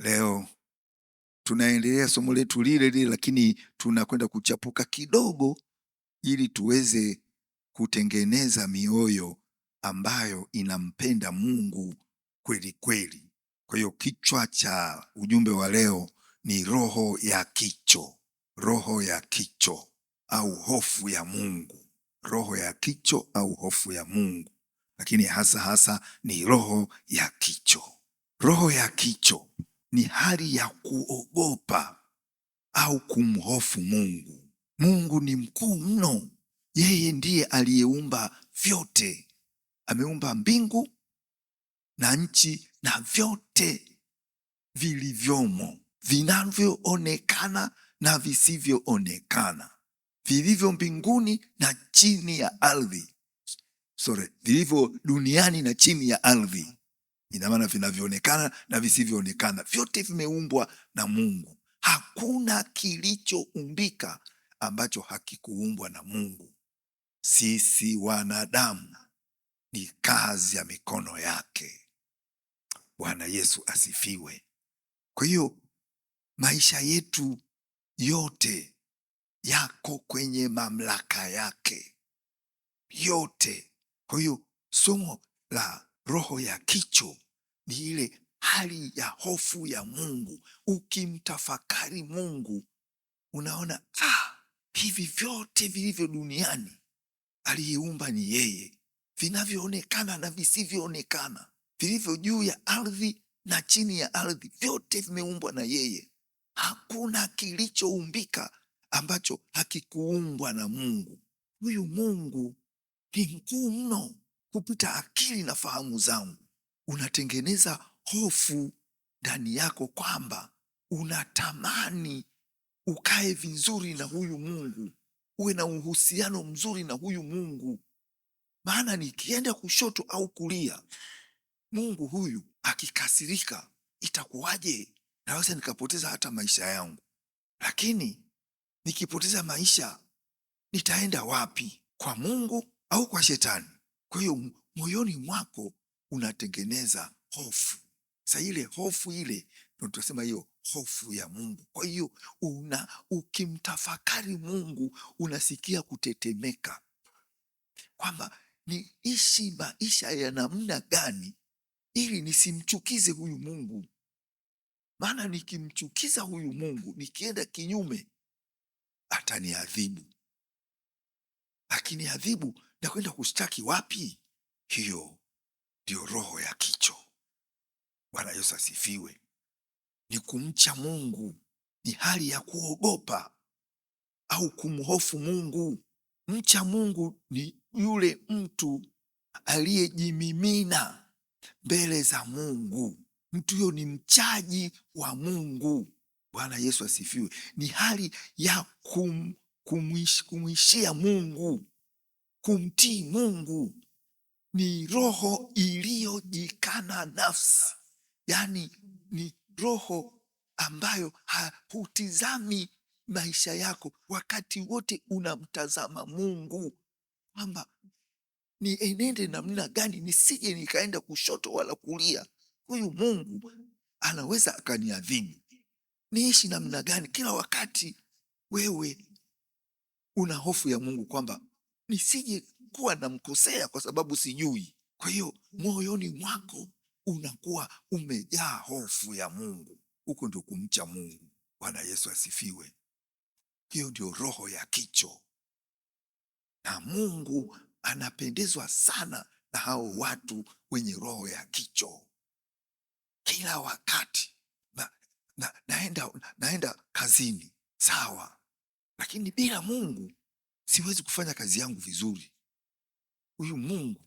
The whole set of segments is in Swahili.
Leo tunaendelea somo letu lile lile, lakini tunakwenda kuchapuka kidogo ili tuweze kutengeneza mioyo ambayo inampenda Mungu kweli kweli. Kwa hiyo kichwa cha ujumbe wa leo ni roho ya kicho, roho ya kicho au hofu ya Mungu, roho ya kicho au hofu ya Mungu, lakini hasa ni roho ya kicho. Roho ya kicho ni hali ya kuogopa au kumhofu Mungu. Mungu ni mkuu mno. Yeye ndiye aliyeumba vyote. Ameumba mbingu na nchi na vyote vilivyomo, vinavyoonekana na visivyoonekana, vilivyo mbinguni na chini ya ardhi. Vilivyo duniani na chini ya ardhi. Ina maana vinavyoonekana na visivyoonekana, vyote vimeumbwa na Mungu. Hakuna kilichoumbika ambacho hakikuumbwa na Mungu. Sisi wanadamu ni kazi ya mikono yake. Bwana Yesu asifiwe. Kwa hiyo maisha yetu yote yako kwenye mamlaka yake yote. Kwa hiyo somo la roho ya kicho ni ile hali ya hofu ya Mungu. Ukimtafakari Mungu unaona, hivi vyote vilivyo duniani aliyeumba ni yeye, vinavyoonekana na visivyoonekana, vilivyo juu ya ardhi na chini ya ardhi, vyote vimeumbwa na yeye. Hakuna kilichoumbika ambacho hakikuumbwa na Mungu. Huyu Mungu ni mkuu mno kupita akili na fahamu zangu. Unatengeneza hofu ndani yako kwamba unatamani ukae vizuri na huyu Mungu, uwe na uhusiano mzuri na huyu Mungu. Maana nikienda kushoto au kulia, Mungu huyu akikasirika itakuwaje? Naweza nikapoteza hata maisha yangu. Lakini nikipoteza maisha nitaenda wapi? Kwa Mungu au kwa shetani? Kwa hiyo moyoni mwako unatengeneza hofu. Sasa ile hofu ile ndio tunasema hiyo hofu ya Mungu. Kwa hiyo ukimtafakari Mungu unasikia kutetemeka kwamba niishi maisha ya namna gani ili nisimchukize huyu Mungu. Maana nikimchukiza huyu Mungu, nikienda kinyume, ataniadhibu. Akiniadhibu na kwenda kushtaki wapi? Hiyo ndio roho ya kicho. Bwana Yesu asifiwe. Ni kumcha Mungu, ni hali ya kuogopa au kumhofu Mungu. Mcha Mungu ni yule mtu aliyejimimina mbele za Mungu. Mtu huyo ni mchaji wa Mungu. Bwana Yesu asifiwe. Ni hali ya kumwishia Mungu, kumtii Mungu. Ni roho iliyojikana nafsi, yaani ni roho ambayo hutizami maisha yako, wakati wote unamtazama Mungu, kwamba nienende namna gani nisije nikaenda kushoto wala kulia. Huyu Mungu anaweza akaniadhibu. Niishi namna gani? Kila wakati wewe una hofu ya Mungu kwamba nisije kuwa namkosea kwa sababu sijui. Kwa hiyo moyoni mwako unakuwa umejaa hofu ya Mungu. Huko ndio kumcha Mungu. Bwana Yesu asifiwe. Hiyo ndio roho ya kicho, na Mungu anapendezwa sana na hao watu wenye roho ya kicho. Kila wakati naenda kazini, sawa, lakini bila Mungu siwezi kufanya kazi yangu vizuri. Huyu Mungu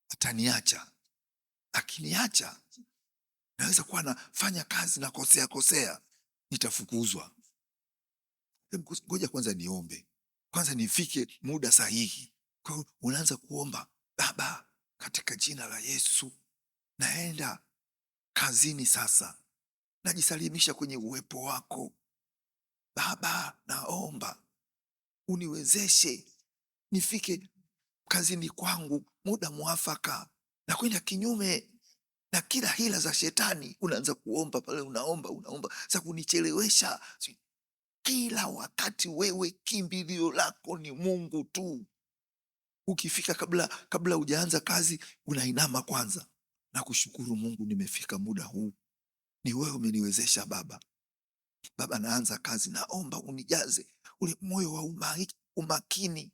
ataniacha. Akiniacha naweza kuwa nafanya kazi na kosea, nitafukuzwa. Ngoja kwanza niombe, kwanza nifike muda sahihi. Kwa hiyo unaanza kuomba, Baba, katika jina la Yesu naenda kazini sasa, najisalimisha kwenye uwepo wako. Baba, naomba uniwezeshe nifike kazini kwangu muda mwafaka, na kwenda kinyume na kila hila za shetani. Unaanza kuomba pale, unaomba za kunichelewesha. Kila wakati wewe kimbilio lako ni Mungu tu. Ukifika kabla hujaanza kazi, unainama kwanza na kushukuru Mungu, nimefika muda huu, ni wewe umeniwezesha Baba. Baba, naanza kazi, naomba unijaze ule moyo wa umakini,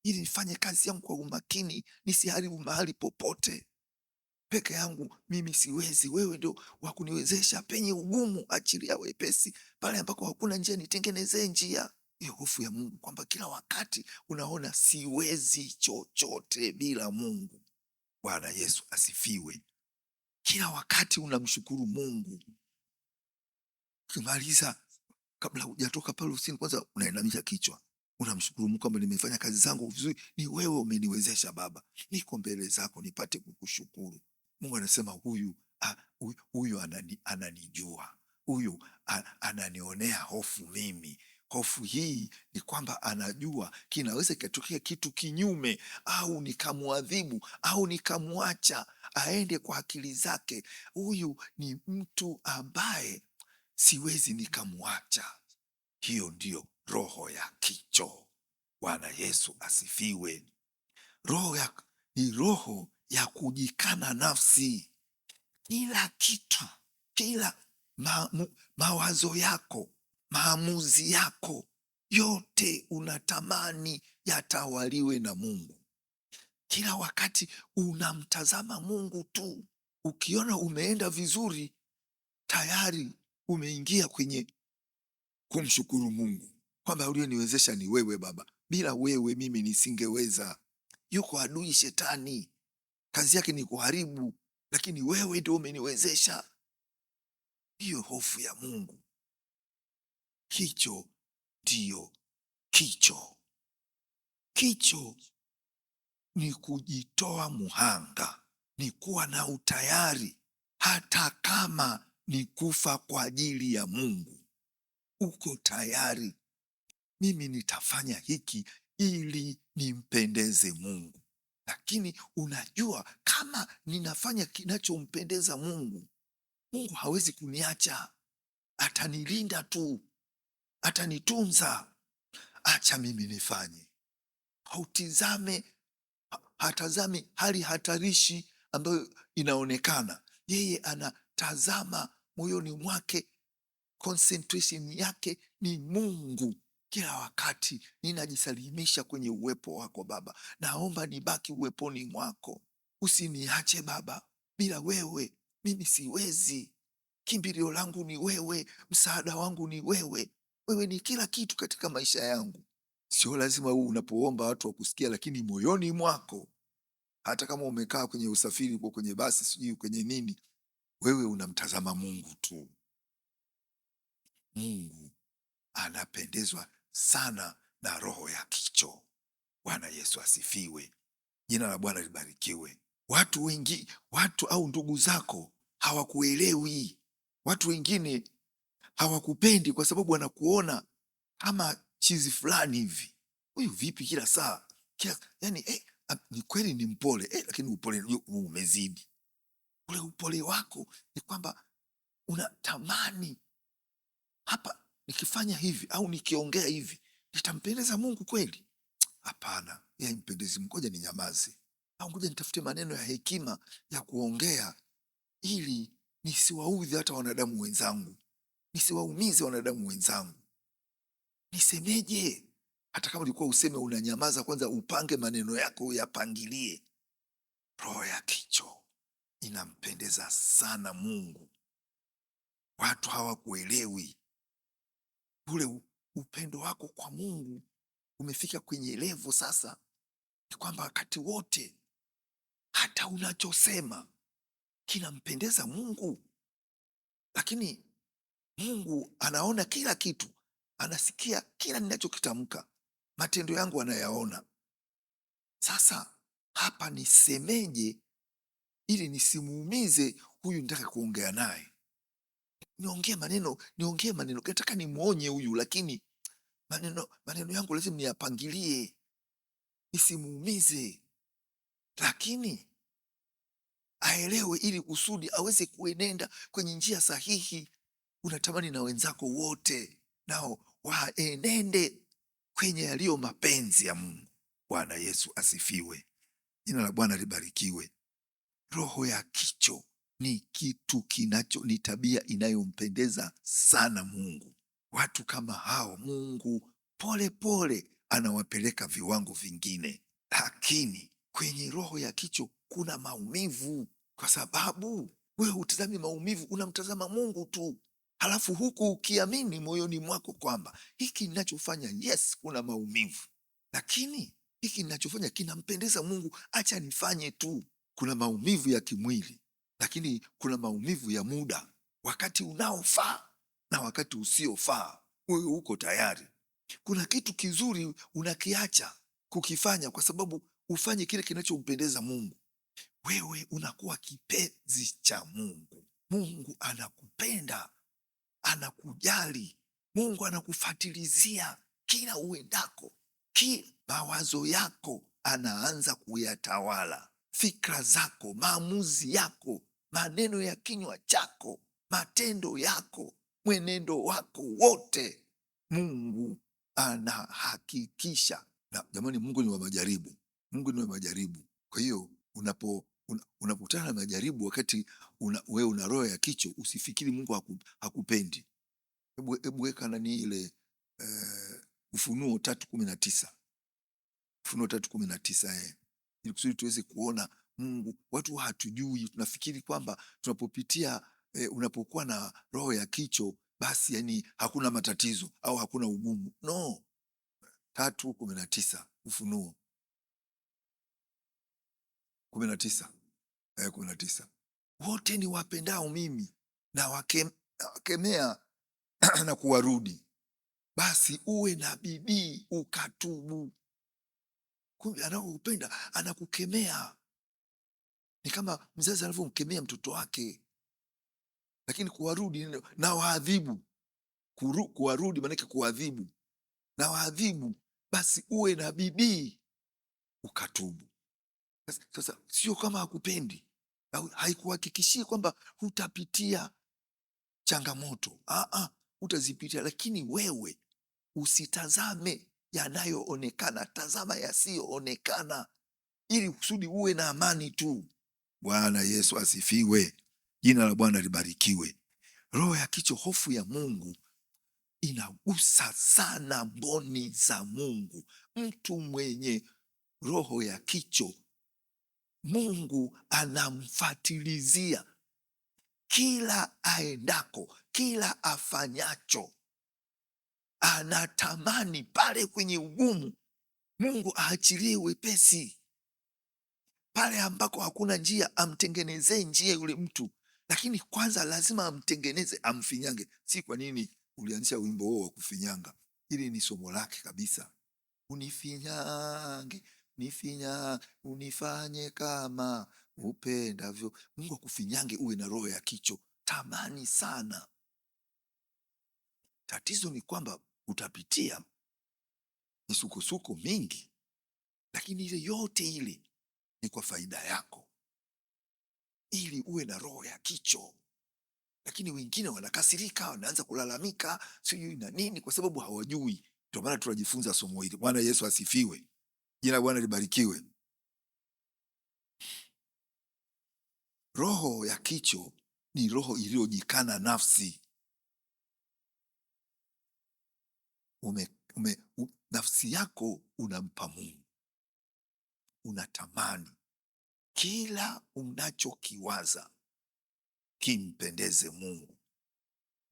ili nifanye kazi yangu kwa umakini, nisiharibu mahali popote. Peke yangu mimi siwezi, wewe ndio wa kuniwezesha. Penye ugumu achilia wepesi, pale ambako hakuna njia nitengenezee njia. Hiyo hofu ya Mungu, kwamba kila wakati unaona siwezi chochote bila Mungu. Bwana Yesu asifiwe. Kila wakati unamshukuru Mungu. Ukimaliza, kabla hujatoka pale ofisini, kwanza unainamisha kichwa, unamshukuru Mungu kwamba nimefanya kazi zangu vizuri, ni wewe umeniwezesha Baba, niko mbele zako nipate kukushukuru. Mungu anasema huyu ananijua, huyu ananionea hofu mimi. Hofu hii ni kwamba anajua kinaweza kikatokea kitu kinyume, au nikamwadhibu au nikamwacha aende kwa akili zake. Huyu ni mtu ambaye siwezi nikamwacha. Hiyo ndiyo roho ya kicho. Bwana Yesu asifiwe. Ni roho ya kujikana nafsi. Kila kitu, kila mawazo yako, maamuzi yako yote unatamani yatawaliwe na Mungu. Kila wakati unamtazama Mungu tu. Ukiona umeenda vizuri, tayari umeingia kwenye kumshukuru Mungu kwamba uliyeniwezesha ni wewe Baba, bila wewe mimi nisingeweza. Yuko adui Shetani, kazi yake ni kuharibu, lakini wewe ndio umeniwezesha. Hiyo hofu ya Mungu. Kicho ndiyo kicho. Kicho ni kujitoa muhanga, ni kuwa na utayari, hata kama ni kufa kwa ajili ya Mungu. Uko tayari, mimi nitafanya hiki ili nimpendeze Mungu. Lakini unajua, kama ninafanya kinachompendeza Mungu, Mungu hawezi kuniacha, atanilinda tu, atanitunza. Acha mimi nifanye. Hatazami hali hatarishi ambayo inaonekana. Yeye anatazama moyoni mwake, concentration yake ni Mungu. Kila wakati ninajisalimisha kwenye uwepo wako Baba. Naomba nibaki uweponi mwako, usiniache Baba. Bila wewe mimi siwezi. Kimbilio langu ni wewe, msaada wangu ni wewe. Wewe ni kila kitu katika maisha yangu. Sio lazima unapoomba watu wakusikia, lakini moyoni mwako, hata kama umekaa kwenye usafiri, uko kwenye basi, sijui kwenye nini, wewe unamtazama Mungu tu. Mungu anapendezwa sana na roho ya kicho. Bwana Yesu asifiwe. Jina la Bwana libarikiwe. Watu au ndugu zako hawakuelewi. Watu wengine hawakupendi kwa sababu wanakuona kama chizi fulani hivi. Huyu vipi kila saa? Yani, ni kweli ni mpole, lakini upole umezidi. Ule upole wako ni kwamba unatamani, hapa nikifanya hivi au nikiongea hivi nitampendeza Mungu kweli? Hapana, yeye mpendezi. Ngoja ni nyamaze, au ngoja nitafute maneno ya hekima ya kuongea ili nisiwaudhi hata wanadamu wenzangu, nisiwaumize wanadamu wenzangu. Nisemeje? Hata kama ulikuwa useme, unanyamaza kwanza, upange maneno yako, uyapangilie. Roho ya kicho inampendeza sana Mungu. Watu hawakuelewi. Ule upendo wako kwa Mungu umefika kwenye levo sasa, ni kwamba wakati wote hata unachosema kinampendeza Mungu. Lakini Mungu anaona kila kitu, anasikia kila ninachokitamka, matendo yangu anayaona. Sasa hapa nisemeje ili nisimuumize huyu nitaka kuongea naye? Niongee maneno, nataka nimuonye huyu, lakini maneno yangu lazima niyapangilie nisimuumize. Lakini aelewe, ili kusudi aweze kuenenda kwenye njia sahihi. Unatamani na wenzako wote nao waenende kwenye yaliyo mapenzi ya Mungu. Bwana Yesu asifiwe. Jina la Bwana libarikiwe. Roho ya kicho ni kitu ni tabia inayompendeza sana Mungu. Watu kama hao Mungu pole pole anawapeleka viwango vingine, lakini kwenye roho ya kicho kuna maumivu, kwa sababu wewe hutazami maumivu, unamtazama Mungu tu. Halafu huku ukiamini moyoni mwako kwamba hiki ninachofanya, yes, kuna maumivu, lakini hiki ninachofanya kinampendeza Mungu, acha nifanye tu. Kuna maumivu ya kimwili, lakini kuna maumivu ya muda, wakati unaofaa na wakati usiofaa. Wewe uko tayari. Kuna kitu kizuri unakiacha kukifanya kwa sababu ufanye kile kinachompendeza Mungu. Wewe unakuwa kipenzi cha Mungu. Mungu anakupenda, anakujali. Mungu anakufatilizia kila uendako, kila mawazo yako anaanza kuyatawala, fikra zako, maamuzi yako, maneno ya kinywa chako, matendo yako, mwenendo wako wote. Mungu anahakikisha. Na jamani, Mungu ni wa majaribu. Mungu ni wa majaribu. Kwa hiyo unapokutana na majaribu wakati wewe una roho ya kicho, usifikiri Mungu hakupendi. Hebu weka nani ile Ufunuo 3:19. Ufunuo 3:19 ili kusudi tuweze kuona Mungu. Watu hatujui, tunafikiri kwamba tunapopitia unapokuwa na roho ya kicho basi yani hakuna matatizo au hakuna ugumu. No. 3:19 Ufunuo 19. Wote ni wapendao mimi na wakemea na kuwarudi, basi uwe na bidii ukatubu. Kumbe anakupenda, anakukemea. Ni kama mzazi anavyomkemea mtoto wake. Lakini kuwarudi na waadhibu. Kuwarudi maana yake kuadhibu. Na waadhibu, basi uwe na bidii ukatubu. Sasa sio kama hakupendi, haikuhakikishii kwamba hutapitia changamoto. Utazipitia, lakini wewe usitazame yanayoonekana, tazama yasiyoonekana, ili kusudi uwe na amani tu. Bwana Yesu asifiwe. Jina la Bwana libarikiwe. Roho ya kicho, hofu ya Mungu, inagusa sana mboni za Mungu. Mtu mwenye roho ya kicho, Mungu anamfatilizia kila aendako, kila afanyacho. Anatamani pale kwenye ugumu Mungu aachilie wepesi. Pale ambako hakuna njia, amtengenezee njia yule mtu. Lakini kwanza lazima amtengeneze, amfinyange. Si kwa nini ulianzisha wimbo huo wa kufinyanga? Hili ni somo lake kabisa. Unifinyange, unifanye kama upendavyo. Mungu akufinyange uwe na roho ya kicho. Tamani sana. Tatizo ni kwamba utapitia misukosuko mingi, lakini ile yote ile ni kwa faida yako, ili uwe na roho ya kicho. Lakini wengine wanakasirika, wanaanza kulalamika sijui na nini, kwa sababu hawajui. Ndio maana tunajifunza somo hili. Bwana Yesu asifiwe. Jina la Bwana libarikiwe. Roho ya kicho ni roho iliyojikana nafsi. Nafsi yako unampa Mungu, unatamani kila unachokiwaza kimpendeze Mungu,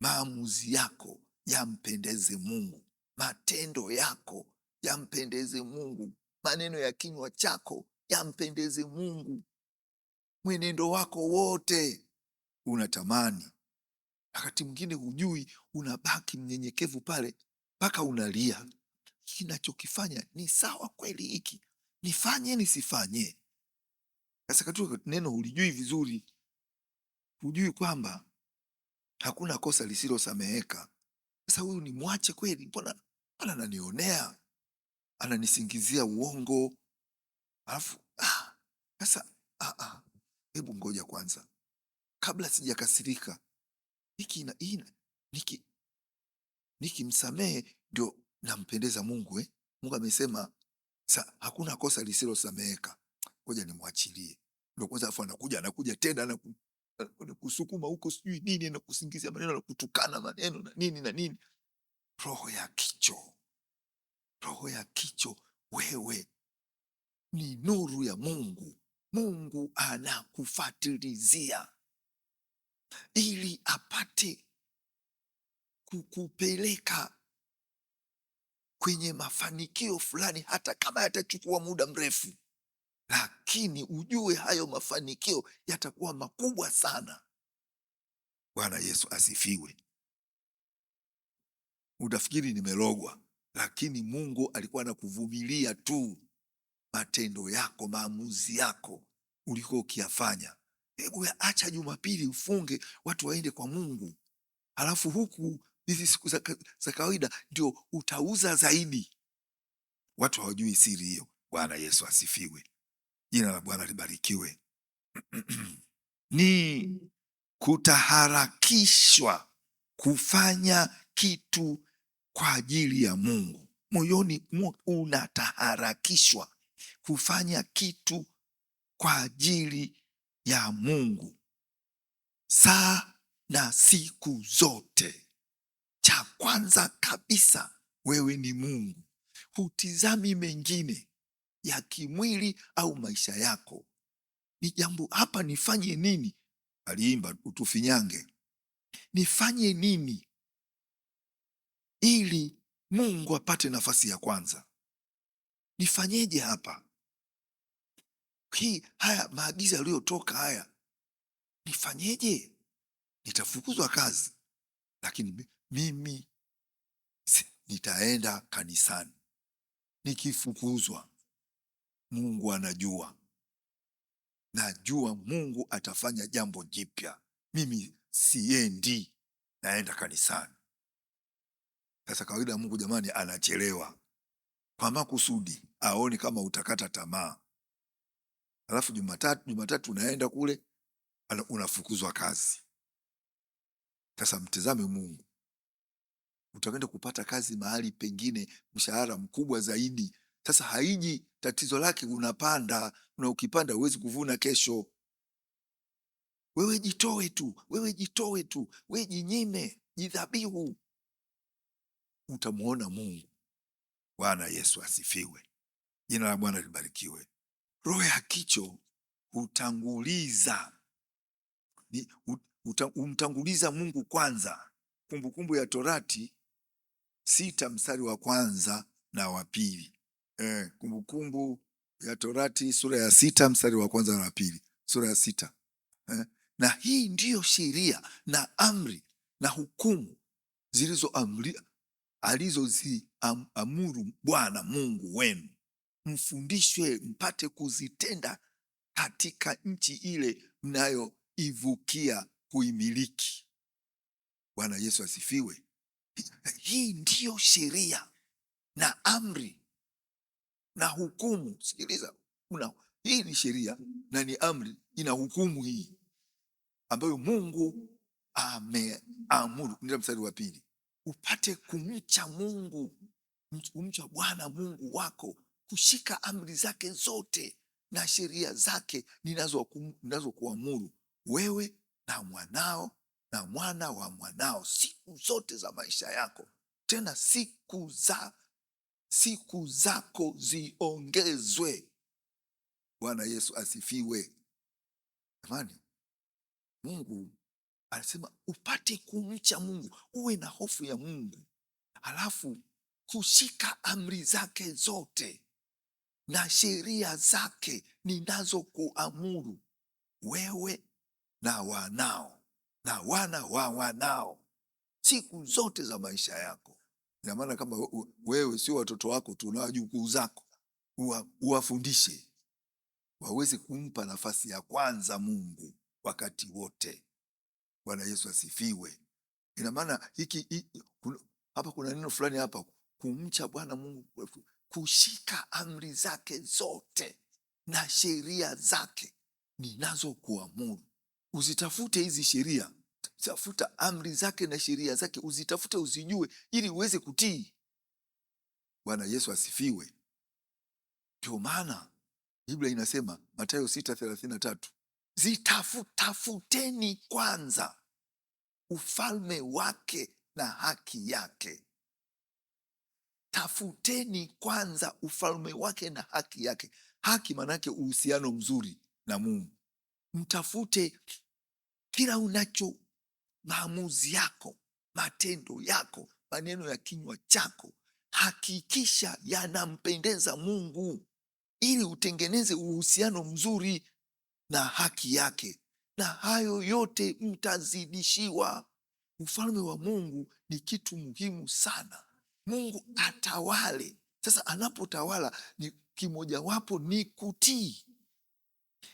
maamuzi yako yampendeze Mungu, matendo yako yampendeze Mungu, maneno ya kinywa chako yampendeze Mungu, mwenendo wako wote unatamani. Wakati mwingine hujui, unabaki mnyenyekevu pale mpaka unalia, kinachokifanya ni sawa kweli? Hiki nifanye nisifanye? Sasa katika neno hulijui vizuri, hujui kwamba hakuna kosa lisilosameheka. Sasa huyu ni mwache kweli? Mbona ananionea, ananisingizia uongo, alafu sasa hebu ngoja kwanza, kabla sijakasirika, nikimsamehe ndio nampendeza Mungu eh? Mungu amesema hakuna kosa lisilosameheka, ngoja nimwachilie. Ndio kwanza afu anakuja tena kusukuma huko sijui nini na kusingizia maneno na kutukana maneno na nini na nini. Roho ya kicho. Wewe ni nuru ya Mungu. Mungu anakufatilizia ili apate kukupeleka kwenye mafanikio fulani, hata kama yatachukua muda mrefu, lakini ujue hayo mafanikio yatakuwa makubwa sana. Bwana Yesu asifiwe. Utafikiri nimelogwa, lakini Mungu alikuwa anakuvumilia tu matendo yako, maamuzi yako uliko ukiyafanya. Hebu acha Jumapili ufunge, watu waende kwa Mungu, halafu huku hizi siku za kawaida ndio utauza zaidi. Watu hawajui siri hiyo. Bwana Yesu asifiwe. Jina la Bwana libarikiwe. Ni kutaharakishwa kufanya kitu kwa ajili ya Mungu. Moyoni unataharakishwa kufanya kitu kwa ajili ya Mungu saa na siku zote. Cha kwanza kabisa, wewe ni Mungu. Hutizami mengine ya kimwili au maisha yako. Ni jambo hapa, nifanye nini? Aliimba utufinyange, nifanye nini ili Mungu apate nafasi ya kwanza? Nifanyeje hapa? Haya maagizo yaliyotoka haya, nifanyeje? Nitafukuzwa kazi, lakini mimi nitaenda kanisani. Nikifukuzwa, Mungu anajua. Najua Mungu atafanya jambo jipya. Mimi siendi, naenda kanisani. Sasa kawaida ya Mungu jamani, anachelewa kwa makusudi, aone kama utakata tamaa. Alafu Jumatatu unaenda kule, unafukuzwa kazi. Sasa mtazame Mungu, utakwenda kupata kazi mahali pengine, mshahara mkubwa zaidi. Sasa haiji tatizo lake, unapanda, na ukipanda huwezi kuvuna kesho. Wewe jitoe tu, wewe jinyime, jidhabihu, utamuona Mungu. Bwana Yesu asifiwe. Jina la Bwana libarikiwe. Roho ya kicho humtanguliza Mungu kwanza. Kumbukumbu ya Torati 6 mstari wa 1 na wa 2. Kumbukumbu ya Torati sura ya 6 mstari wa 1 na wa 2. Sura ya 6. Na hii ndiyo sheria na amri na hukumu alizoziamuru Bwana Mungu wenu, mfundishwe mpate kuzitenda katika nchi ile mnayoivukia kuimiliki. Bwana Yesu asifiwe. Hii ndiyo sheria na amri na hukumu. Sikiliza, hii ni sheria na ni amri, ina hukumu hii ambayo Mungu ameamuru. Ndio mstari wa 2, upate kumcha Mungu, kumcha Bwana Mungu wako, kushika amri zake zote na sheria zake ninazokuamuru wewe na mwanao na mwana wa mwanao siku zote za maisha yako, tena siku zako ziongezwe. Bwana Yesu asifiwe. Jamani, Mungu alisema upate kumcha Mungu, uwe na hofu ya Mungu, alafu kushika amri zake zote na sheria zake ninazokuamuru wewe na wanao na wana wa wanao siku zote za maisha yako. Ina maana kama wewe sio watoto wako tu na wajukuu zako, uwafundishe waweze kumpa nafasi ya kwanza Mungu wakati wote. Bwana Yesu asifiwe. Ina maana hapa kuna neno fulani hapa, kumcha Bwana Mungu, kushika amri zake zote na sheria zake ninazokuamuru. Uzitafute hizi sheria, tafuta amri zake na sheria zake, uzitafute uzijue, ili uweze kutii. Bwana Yesu asifiwe. Ndio maana Biblia inasema Mathayo 6:33, tafuteni kwanza ufalme wake na haki yake. Tafuteni kwanza ufalme wake na haki yake. Haki maanake uhusiano mzuri na Mungu. Mtafute kila unacho, maamuzi yako, matendo yako, maneno ya kinywa chako, hakikisha yanampendeza Mungu, ili utengeneze uhusiano mzuri na haki yake, na hayo yote mtazidishiwa. Ufalme wa Mungu ni kitu muhimu sana. Mungu atawale. Sasa anapotawala, ni kimojawapo ni kutii,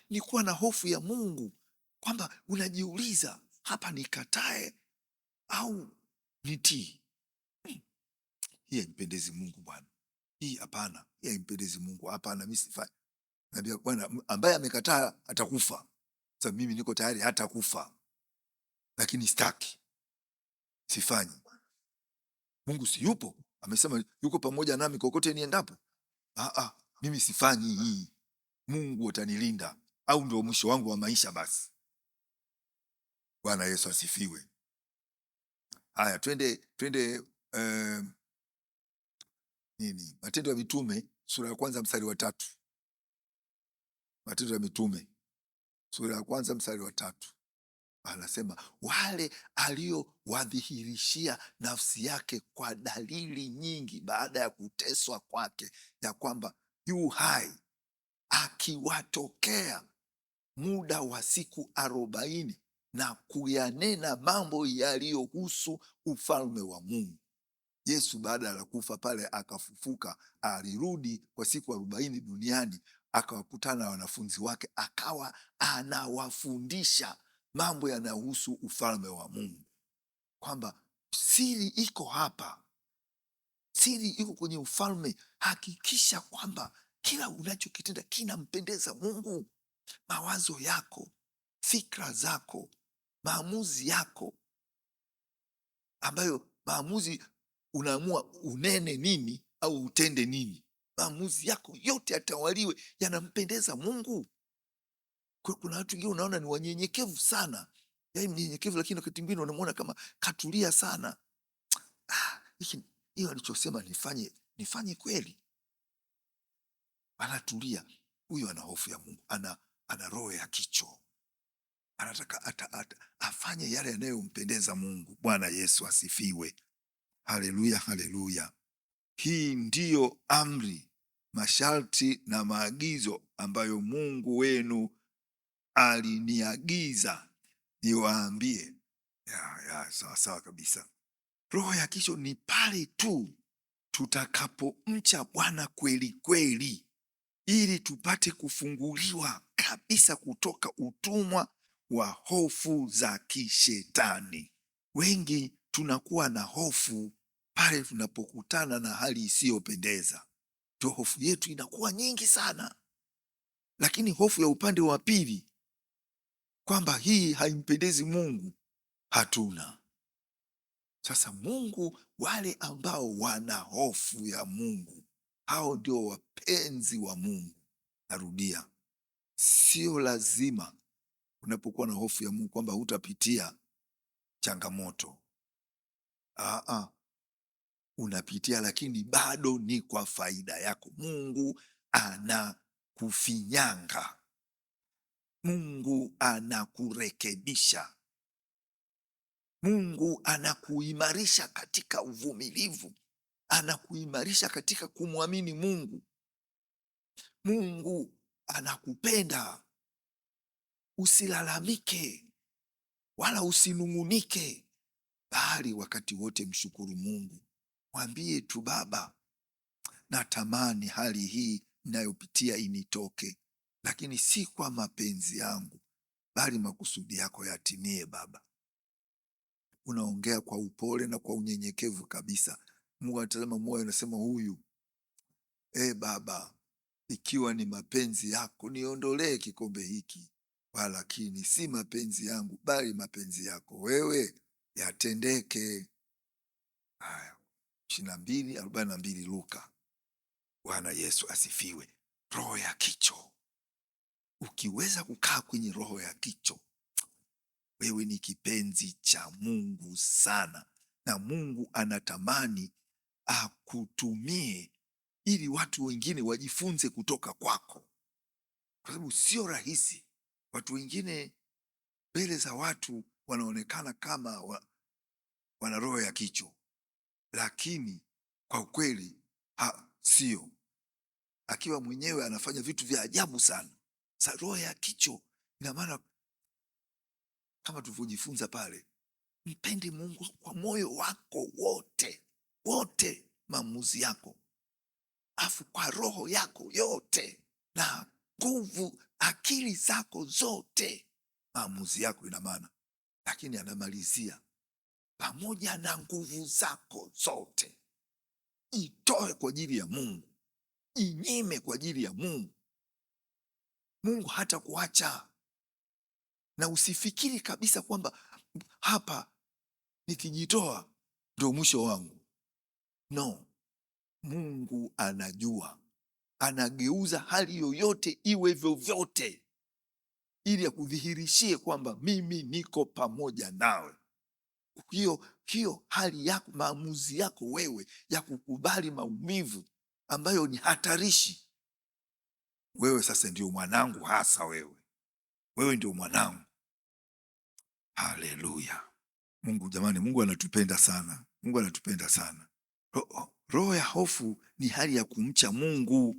ni kuwa na hofu ya Mungu, kwamba unajiuliza, hapa nikatae au nitii? Hii haimpendezi Mungu bwana, hii hapana, hii haimpendezi Mungu, hapana, mimi sifai. Naambia Bwana, ambaye amekataa atakufa. Sasa mimi niko tayari hata kufa, lakini sitaki, sifanyi. Mungu si yupo? Amesema yuko pamoja nami kokote niendapo. Mimi sifanyi hii. Mungu atanilinda, au ndio mwisho wangu wa maisha basi. Bwana Yesu asifiwe. Haya, twende Matendo ya Mitume sura ya 1 mstari wa 3. Matendo ya Mitume sura ya 1 mstari wa 3, anasema wale aliowadhihirishia nafsi yake kwa dalili nyingi baada ya kuteswa kwake, ya kwamba yu hai, akiwatokea muda wa siku 40 na kuyanena mambo yaliyohusu ufalme wa Mungu. Yesu baada ya kufa pale akafufuka, alirudi kwa siku 40 duniani, akawakutana na wanafunzi wake, akawa anawafundisha mambo yanayohusu ufalme wa Mungu, kwamba siri iko hapa, siri iko kwenye ufalme. Hakikisha kwamba kila unachokitenda kinampendeza Mungu. Mawazo yako, fikra zako, maamuzi yako, ambayo maamuzi unaamua unene nini au utende nini, maamuzi yako yote yatawaliwe yanampendeza Mungu. Kuna watu wengine unaona ni wanyenyekevu sana, yaani mnyenyekevu, lakini wakati mwingine unamwona kama katulia sana. Hiyo alichosema nifanye kweli, anatulia. Huyo ana hofu ya Mungu, ana roho ya kicho, anataka afanye yale yanayompendeza Mungu. Bwana Yesu asifiwe. Haleluya, haleluya. Hii ndiyo amri, masharti na maagizo ambayo Mungu wenu aliniagiza niwaambie. Sawa kabisa. Roho ya kicho ni pale tu tutakapomcha Bwana kweli kweli, ili tupate kufunguliwa kabisa kutoka utumwa wa hofu za kishetani. Wengi tunakuwa na hofu pale tunapokutana na hali isiyopendeza, ndio hofu yetu inakuwa nyingi sana. Lakini hofu ya upande wa pili, kwamba hii haimpendezi Mungu, hatuna. Sasa Mungu, wale ambao wana hofu ya Mungu, hao ndio wapenzi wa Mungu. Narudia, sio lazima unapokuwa na hofu ya Mungu kwamba hutapitia changamoto. Unapitia, lakini bado ni kwa faida yako. Mungu anakufinyanga, Mungu anakurekebisha, Mungu anakuimarisha katika uvumilivu, anakuimarisha katika kumwamini Mungu. Mungu anakupenda. Usilalamike wala usinung'unike, bali wakati wote mshukuru Mungu. Mwambie tu, Baba, natamani hali hii ninayopitia initoke, lakini si kwa mapenzi yangu, bali makusudi yako yatimie. Baba, unaongea kwa upole na kwa unyenyekevu kabisa. Mungu anatazama moyo, anasema huyu, Baba, ikiwa ni mapenzi yako niondolee kikombe hiki, walakini si mapenzi yangu bali mapenzi yako wewe yatendeke. Haya, 22:42 Luka. Bwana Yesu asifiwe. Roho ya kicho, ukiweza kukaa kwenye roho ya kicho, wewe ni kipenzi cha Mungu sana, na Mungu anatamani akutumie ili watu wengine wajifunze kutoka kwako, kwa sababu sio rahisi. Watu wengine mbele za watu wanaonekana kama wana roho ya kicho, lakini kwa ukweli sio. Akiwa mwenyewe anafanya vitu vya ajabu sana. Sa roho ya kicho ina maana kama tulivyojifunza pale, mpende Mungu kwa moyo wako wote wote, maamuzi yako, afu kwa roho yako yote na nguvu, akili zako zote, maamuzi yako ina maana. Lakini anamalizia pamoja na nguvu zako zote, itoe kwa ajili ya Mungu, inyime kwa ajili ya Mungu. Mungu hata kuacha, na usifikiri kabisa kwamba hapa nikijitoa ndio mwisho wangu. No, Mungu anajua, anageuza hali yoyote iwe vyovyote ili akudhihirishie kwamba mimi niko pamoja nawe. Hiyo hali yako, maamuzi yako wewe ya kukubali maumivu ambayo ni hatarishi, wewe sasa ndio mwanangu hasa, wewe ndio mwanangu. Haleluya. Mungu jamani, Mungu anatupenda sana, Mungu anatupenda sana. Roho ya hofu ni hali ya kumcha Mungu,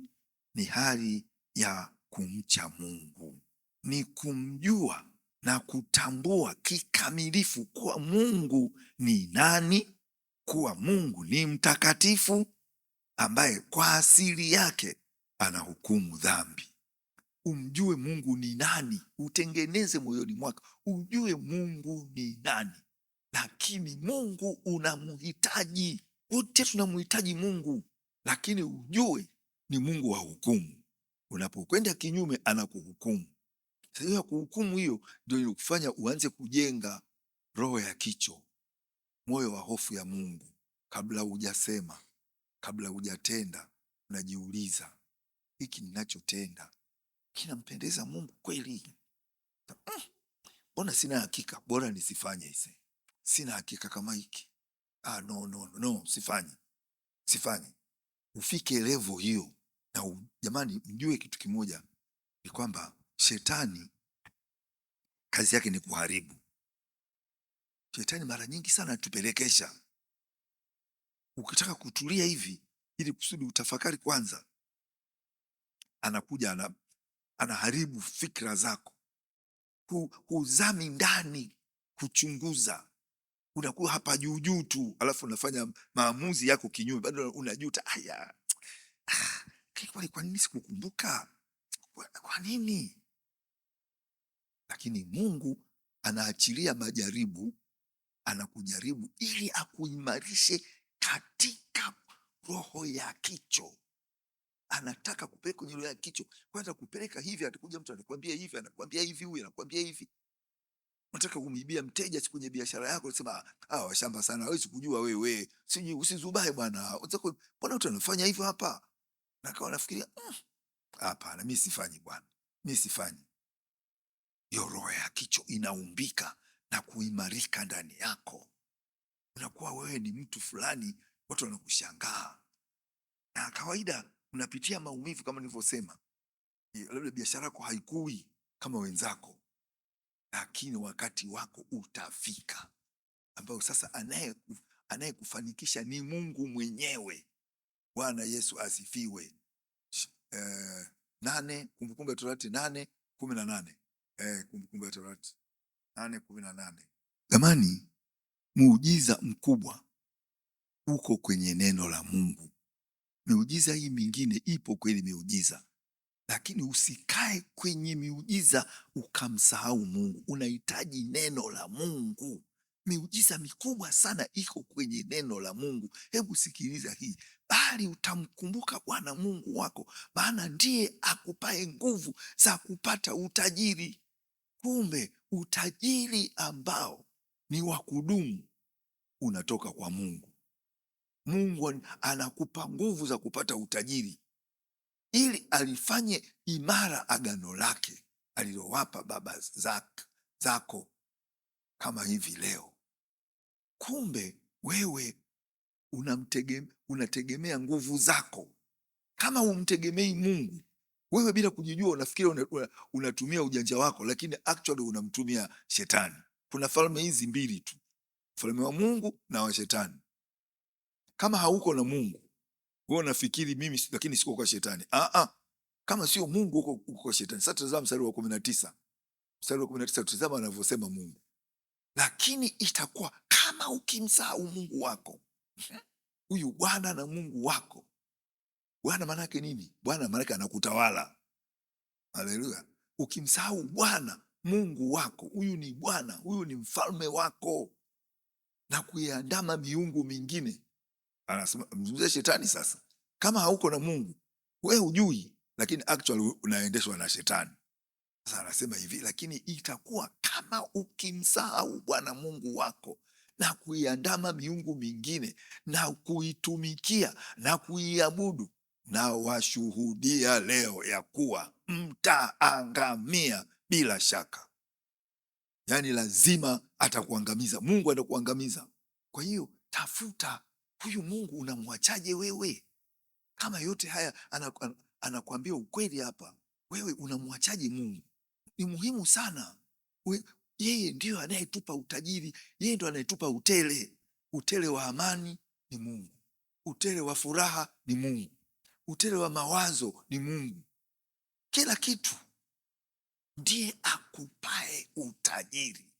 ni hali ya kumcha Mungu, ni kumjua na kutambua kikamilifu kuwa Mungu ni nani, kuwa Mungu ni mtakatifu ambaye kwa asili yake anahukumu dhambi. Umjue Mungu ni nani, utengeneze moyoni mwako, ujue Mungu ni nani. Lakini Mungu unamhitaji, wote tunamhitaji Mungu, lakini ujue ni Mungu wa hukumu. Unapokwenda kinyume anakuhukumu. Sasa hiyo kuhukumu, hiyo ndio inakufanya uanze kujenga roho ya kicho, moyo wa hofu ya Mungu. Kabla hujasema, kabla hujatenda, unajiuliza, hiki ninachotenda kinampendeza Mungu kweli? Mbona sina hakika, bora nisifanye hisi. Sina hakika kama hiki. No, sifanye. Ufike level hiyo. Na jamani, mjue kitu kimoja, ni kwamba shetani kazi yake ni kuharibu. Shetani mara nyingi sana atupelekesha. Ukitaka kutulia hivi ili kusudi utafakari kwanza, anakuja anaharibu fikra zako. Huzami ndani kuchunguza, unakuwa hapa juu tu, alafu unafanya maamuzi yako kinyume, bado unajuta, kwa nini sikukumbuka? Kwa nini? Lakini Mungu anaachilia majaribu, anakujaribu ili akuimarishe katika roho ya kicho. Anataka kupeleka kwenye roho ya kicho. Kwanza kupeleka hivi, atakuja mtu anakuambia hivi, anakuambia hivi, huyu anakuambia hivi. Unataka kumibia mteja kwenye biashara yako, unasema washamba sana, hawezi kujua wewe, usizubae bwana. Mbona mtu anafanya hivyo hapa? Na kawa nafikiria hapana, mimi sifanyi bwana, mimi sifanyi. Hiyo roho ya kicho inaumbika na kuimarika ndani yako. Unakuwa wewe ni mtu fulani, watu wanakushangaa. Na kawaida unapitia maumivu kama nilivyosema. Labda biashara yako haikui kama wenzako, lakini wakati wako utafika ambao sasa anayekufanikisha ni Mungu mwenyewe. Bwana Yesu asifiwe. Kumbukumbu la Torati 8:18. Kumbukumbu la Torati 8:18. Jamani, muujiza mkubwa uko kwenye neno la Mungu. Miujiza hii mingine ipo kweli, miujiza, lakini usikae kwenye miujiza ukamsahau Mungu. Unahitaji neno la Mungu. Miujiza mikubwa sana iko kwenye neno la Mungu. Hebu sikiliza hii. Bali utamkumbuka Bwana Mungu wako, maana ndiye akupae nguvu za kupata utajiri. Kumbe utajiri ambao ni wa kudumu unatoka kwa Mungu. Mungu anakupa nguvu za kupata utajiri ili alifanye imara agano lake alilowapa baba zako kama hivi leo. Kumbe wewe unategemea nguvu zako. Kama umtegemei Mungu, wewe bila kujijua unafikiri unatumia ujanja wako, lakini actually unamtumia shetani. Kuna falme hizi mbili tu, falme wa Mungu na wa shetani. Kama hauko na Mungu, wewe unafikiri mimi lakini siko kwa shetani. Kama sio Mungu uko kwa shetani. Sasa tazama mstari wa 19. Mstari wa 19 tazama anavyosema Mungu. Lakini itakuwa kama ukimsahau Mungu wako. Huyu Bwana na Mungu wako. Bwana maana yake nini? Bwana maana yake anakutawala. Haleluya. Ukimsahau Bwana Mungu wako, huyu ni Bwana, huyu ni mfalme wako, na kuiandama miungu mingine. Anasema mzungumzie shetani sasa. Kama hauko na Mungu, wewe hujui, lakini actually unaendeshwa na shetani. Sasa anasema hivi, lakini itakuwa kama ukimsahau Bwana Mungu wako na kuiandama miungu mingine na kuitumikia na kuiabudu, na washuhudia leo ya kuwa mtaangamia bila shaka. Yaani lazima atakuangamiza. Mungu atakuangamiza. Kwa hiyo tafuta huyu Mungu. Unamwachaje wewe? Kama yote haya anakuambia ukweli hapa, wewe unamwachaje Mungu? Ni muhimu sana. Yeye ndio anayetupa utajiri, yeye ndio anayetupa utele. Utele wa amani ni Mungu, utele wa furaha ni Mungu, utele wa mawazo ni Mungu. Kila kitu ndiye akupae utajiri.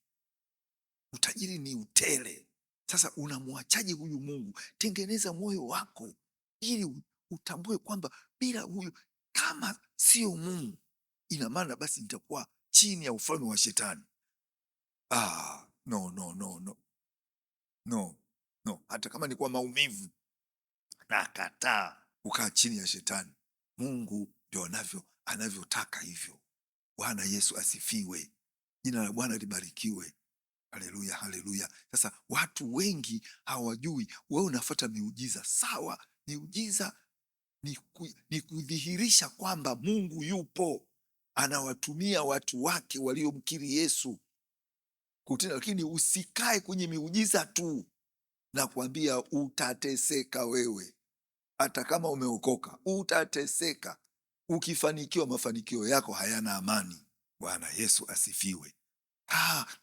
Utajiri ni utele. Sasa unamwachaje huyu Mungu? Tengeneza moyo wako ili utambue kwamba bila huyu, kama sio Mungu, ina maana basi nitakuwa chini ya ufalme wa shetani. No. Hata kama ni kwa maumivu, nakataa kukaa chini ya shetani. Mungu ndio anavyotaka hivyo. Bwana Yesu asifiwe. Jina la Bwana libarikiwe. Haleluya, haleluya. Sasa watu wengi hawajui. Wewe unafuata miujiza, sawa. Miujiza ni kudhihirisha kwamba Mungu yupo, anawatumia watu wake waliomkiri Yesu kutenda. Lakini usikae kwenye miujiza tu. Na kuambia utateseka wewe, hata kama umeokoka utateseka. Ukifanikiwa, mafanikio yako hayana amani. Bwana Yesu asifiwe.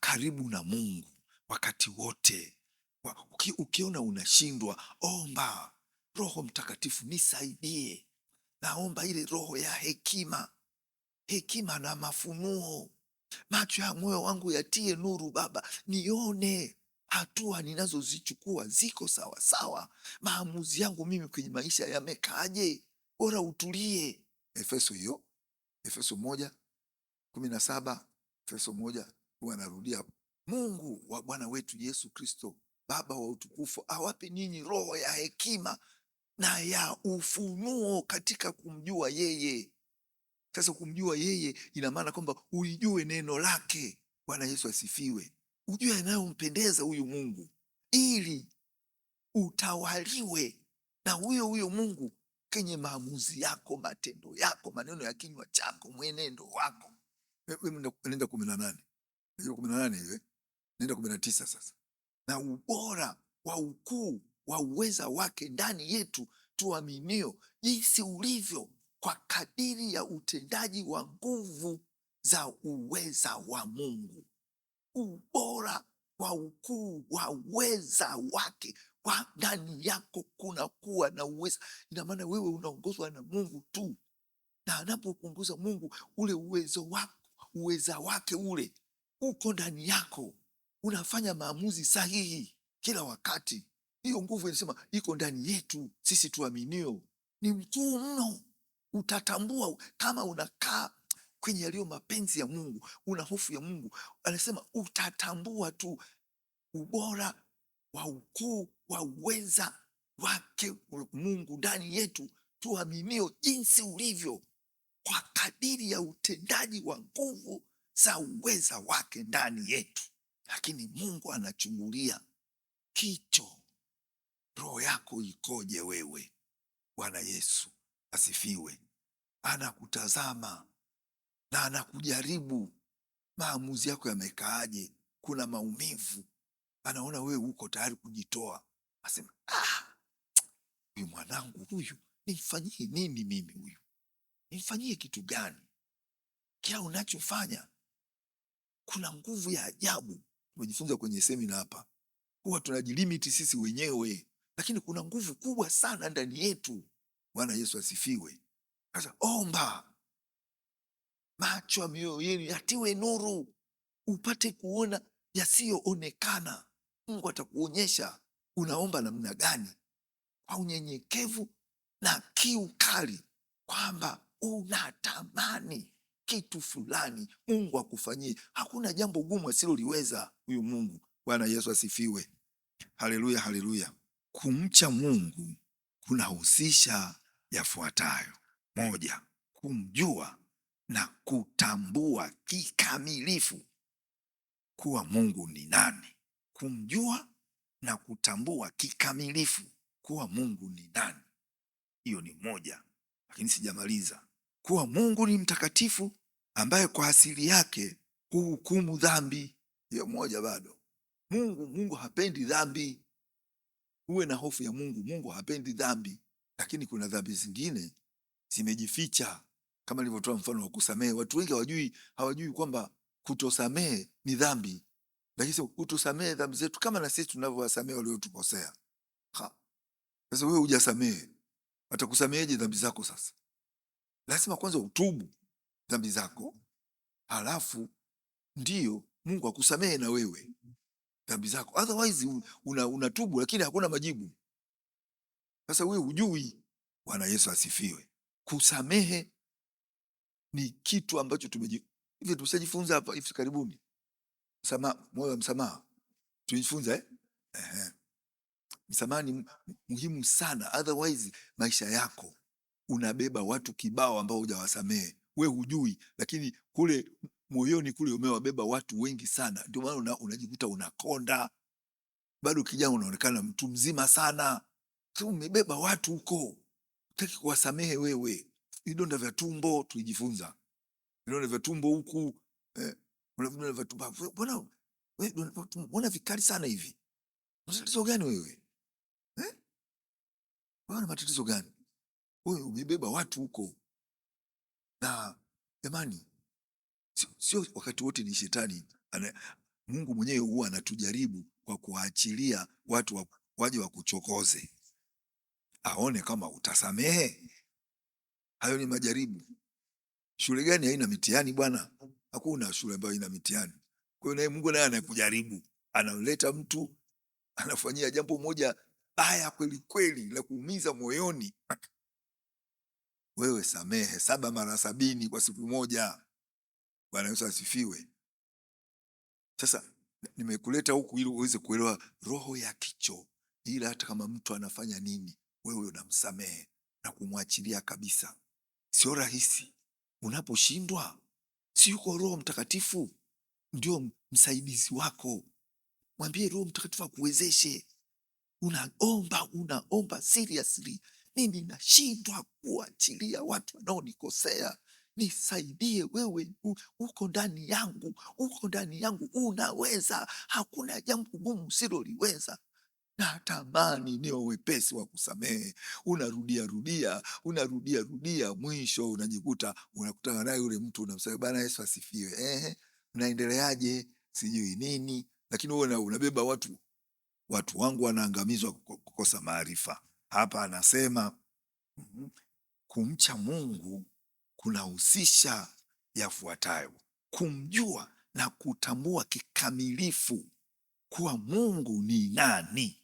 Karibu na Mungu wakati wote. Ukiona unashindwa, omba, Roho Mtakatifu nisaidie. Naomba ile roho ya hekima na mafunuo. Macho ya moyo wangu yatie nuru, Baba, nione hatua ninazozichukua ziko sawa sawa. Maamuzi yangu mimi kwenye maisha yamekaaje? Bora utulie. Efeso 1:17. Efeso 1, wanarudia, Mungu wa Bwana wetu Yesu Kristo, Baba wa utukufu, awape ninyi roho ya hekima na ya ufunuo katika kumjua yeye. Sasa kumjua yeye ina maana kwamba uijue neno lake. Bwana Yesu asifiwe. Ujue anayompendeza huyu Mungu, ili utawaliwe na huyo Mungu kwenye maamuzi yako, matendo yako, maneno ya kinywa chako, mwenendo wako. Nenda 18. Ndio 18 hiyo. Nenda 19 sasa. Na ubora wa ukuu wa uweza wake ndani yetu tuaminio, jinsi ulivyo kwa kadiri ya utendaji wa nguvu za uweza wa Mungu. Ubora wa ukuu wa uweza wake kwa ndani yako kuna kuwa na uweza. Ina maana wewe unaongozwa na Mungu tu, na anapokuongoza Mungu, ule uweza wake ule uko ndani yako, unafanya maamuzi sahihi kila wakati. Hiyo nguvu inasema iko ndani yetu sisi tuaminio. Ni mkuu mno. Utatambua kama unakaa kwenye yaliyo mapenzi ya Mungu, una hofu ya Mungu. Anasema utatambua tu ubora wa ukuu wa uweza wake Mungu ndani yetu tuaminio, jinsi ulivyo kwa kadiri ya utendaji wa nguvu za uweza wake ndani yetu, lakini Mungu anachungulia kicho, roho yako ikoje wewe. Bwana Yesu asifiwe. Anakutazama na anakujaribu, maamuzi yako yamekaaje? Kuna maumivu, anaona wewe uko tayari kujitoa, asema huyu mwanangu huyu, nimfanyie nini mimi? Huyu nimfanyie kitu gani? Kila unachofanya kuna nguvu ya ajabu. Tumejifunza kwenye semina hapa, huwa tunajilimiti sisi wenyewe, lakini kuna nguvu kubwa sana ndani yetu. Bwana Yesu asifiwe. Sasa omba, macho ya mioyo yenu yatiwe nuru, upate kuona yasiyoonekana. Mungu atakuonyesha unaomba namna gani, kwa unyenyekevu na kiu kali, kwamba unatamani kitu fulani Mungu akufanyie. Hakuna jambo gumu asiloliweza huyu Mungu. Bwana Yesu asifiwe. Haleluya, haleluya. Kumcha Mungu kunahusisha yafuatayo: moja, kumjua na kutambua kikamilifu kuwa Mungu ni nani. Kumjua na kutambua kikamilifu kuwa Mungu ni nani, hiyo ni moja, lakini sijamaliza. Kuwa Mungu ni mtakatifu, ambaye kwa asili yake huhukumu dhambi, hiyo moja bado. Mungu hapendi dhambi. Uwe na hofu ya Mungu. Mungu hapendi dhambi, lakini kuna dhambi zingine zimejificha, kama nilivyotoa mfano wa kusamehe. Watu wengi hawajui kwamba kutosamehe ni dhambi, lakini kutusamehe dhambi zetu kama na sisi tunavyowasamehe waliotukosea. Sasa wewe hujasamehe, atakusameheje dhambi zako? Sasa lazima kwanza utubu dhambi zako, halafu ndiyo Mungu akusamehe na wewe dhambi zako. Otherwise unatubu lakini hakuna majibu. Sasa wewe hujui. Bwana Yesu asifiwe. Kusamehe ni kitu ambacho tumeshajifunza hapa hivi karibuni. Moyo wa msamaha tulijifunza msamaha ni muhimu sana, otherwise maisha yako unabeba watu kibao ambao hujawasamehe. We hujui, lakini kule moyoni kule umewabeba watu wengi sana. Ndio maana unajikuta unakonda, bado kijana unaonekana mtu mzima sana, so umebeba watu huko, utaki kuwasamehe wewe. Vidonda vya tumbo tulijifunza, vidonda vya tumbo huku vidonda vya tumbo, mbona vikali sana hivi? Matatizo gani wewe? Wana matatizo gani? Wewe umebeba watu huko. Na jamani, sio wakati wote ni shetani. Mungu mwenyewe huwa anatujaribu kwa kuachilia watu waje wakuchokoze, aone kama utasamehe. Hayo ni majaribu. Shule gani haina mitihani bwana? Hakuna shule ambayo haina mitihani. Kwa hiyo naye Mungu naye anakujaribu, analeta mtu, anafanyia jambo moja baya kweli kweli la kuumiza moyoni, wewe samehe 7 mara 70 kwa siku moja. Bwana Yesu asifiwe. Sasa nimekuleta huku ili uweze kuelewa roho ya kicho, ila hata kama mtu anafanya nini, wewe unamsamehe na kumwachilia kabisa. Sio rahisi. Unaposhindwa, si yuko Roho Mtakatifu ndio msaidizi wako? Mwambie Roho Mtakatifu akuwezeshe. Unaomba seriously, mimi nashindwa kuachilia watu wanaonikosea, nisaidie wewe, uko ndani yangu, unaweza. Hakuna jambo gumu usiloliweza. Natamani niwe wepesi wa kusamehe. Unarudia, mwisho unajikuta unakutana naye yule mtu, unamsema Bwana Yesu asifiwe, unaendeleaje, sijui nini, lakini wewe unabeba watu wangu wanaangamizwa kukosa maarifa. Hapa anasema kumcha Mungu kunahusisha yafuatayo: kumjua na kutambua kikamilifu kuwa Mungu ni nani.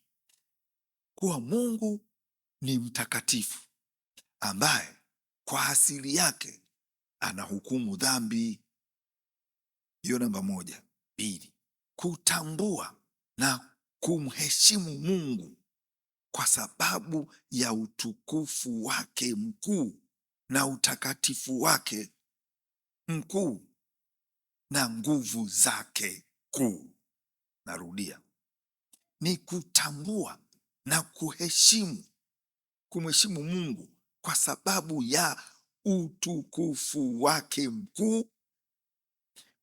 Kuwa Mungu ni mtakatifu, ambaye kwa asili yake anahukumu dhambi. Hiyo namba 1. 2, kutambua na kumheshimu Mungu kwa sababu ya utukufu wake mkuu na utakatifu wake mkuu. na nguvu zake kuu. Narudia, ni kutambua na kumheshimu Mungu kwa sababu ya utukufu wake mkuu,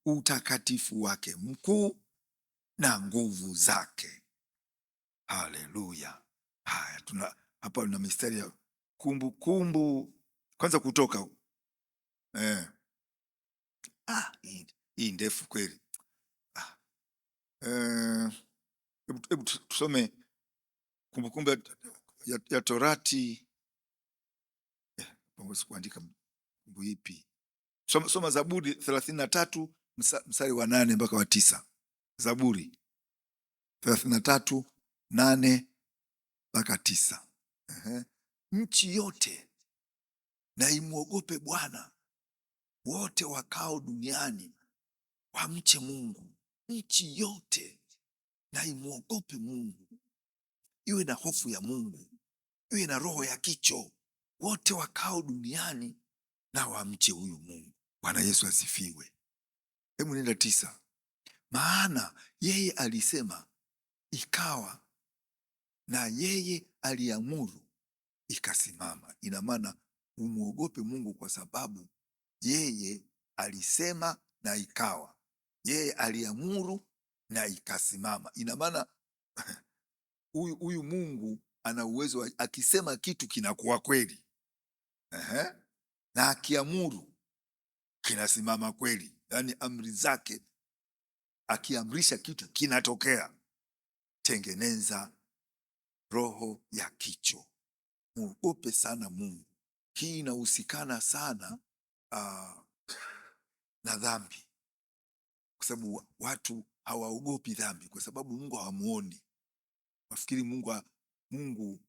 utakatifu wake mkuu na nguvu zake. Haleluya! Haya, hapa na mistari ya Kumbukumbu kwanza, Kutoka hii ndefu kweli. Hebu tusome Kumbukumbu ya Torati. Kuandika kumbu ipi? Soma Zaburi 33 mstari wa 8 mpaka wa 9. Zaburi 33 8 mpaka 9. Nchi yote na imwogope Bwana, wote wakao duniani wamche Mungu. Nchi yote na imwogope Mungu, iwe na hofu ya Mungu, iwe na roho ya kicho. Wote wakao duniani na wamche huyu Mungu. Bwana Yesu asifiwe. Hebu nenda 9. Maana yeye alisema ikawa, na yeye aliamuru ikasimama. Ina maana umwogope Mungu kwa sababu yeye alisema na ikawa, yeye aliamuru na ikasimama. Ina maana huyu Mungu ana uwezo, akisema kitu kinakuwa kweli, na akiamuru kinasimama kweli. Yaani amri zake, akiamrisha kitu kinatokea. Tengeneza roho ya kicho, muogope sana Mungu. Hii inahusikana sana na dhambi, kwa sababu watu hawaogopi dhambi kwa sababu Mungu hawamuoni. Nafikiri Mungu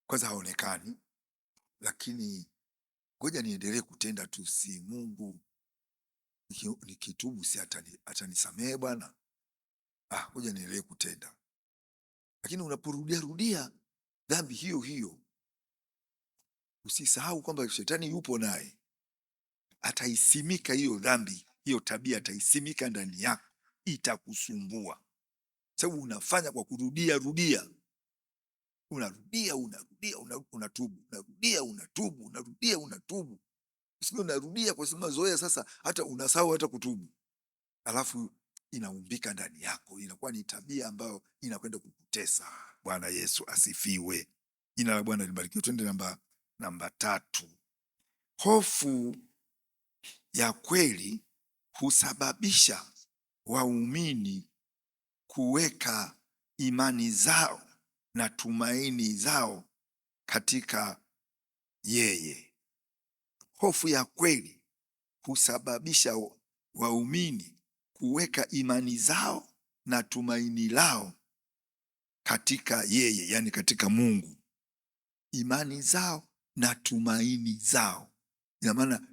kwanza haonekani, lakini ngoja niendelee kutenda tu, si Mungu nikitubu si atanisamehe Bwana? Ngoja niendelee kutenda. Lakini unaporudia rudia dhambi hiyo hiyo, usisahau kwamba shetani yupo naye, ataisimika hiyo dhambi, hiyo tabia ataisimika ndani yako, itakusumbua sababu unafanya kwa kurudia rudia. Unarudia unatubu, unarudia unatubu. Sio unarudia kwa sababu zoea, sasa hata unasahau hata kutubu, alafu inaumbika ndani yako, inakuwa ni tabia ambayo inakwenda kukutesa. Bwana Yesu asifiwe. Jina la Bwana libarikiwe. Twende namba 3. Hofu ya kweli husababisha waumini kuweka imani zao na tumaini zao katika yeye. Hofu ya kweli husababisha waumini kuweka imani zao na tumaini lao katika yeye, yani katika Mungu. Imani zao na tumaini zao, ina maana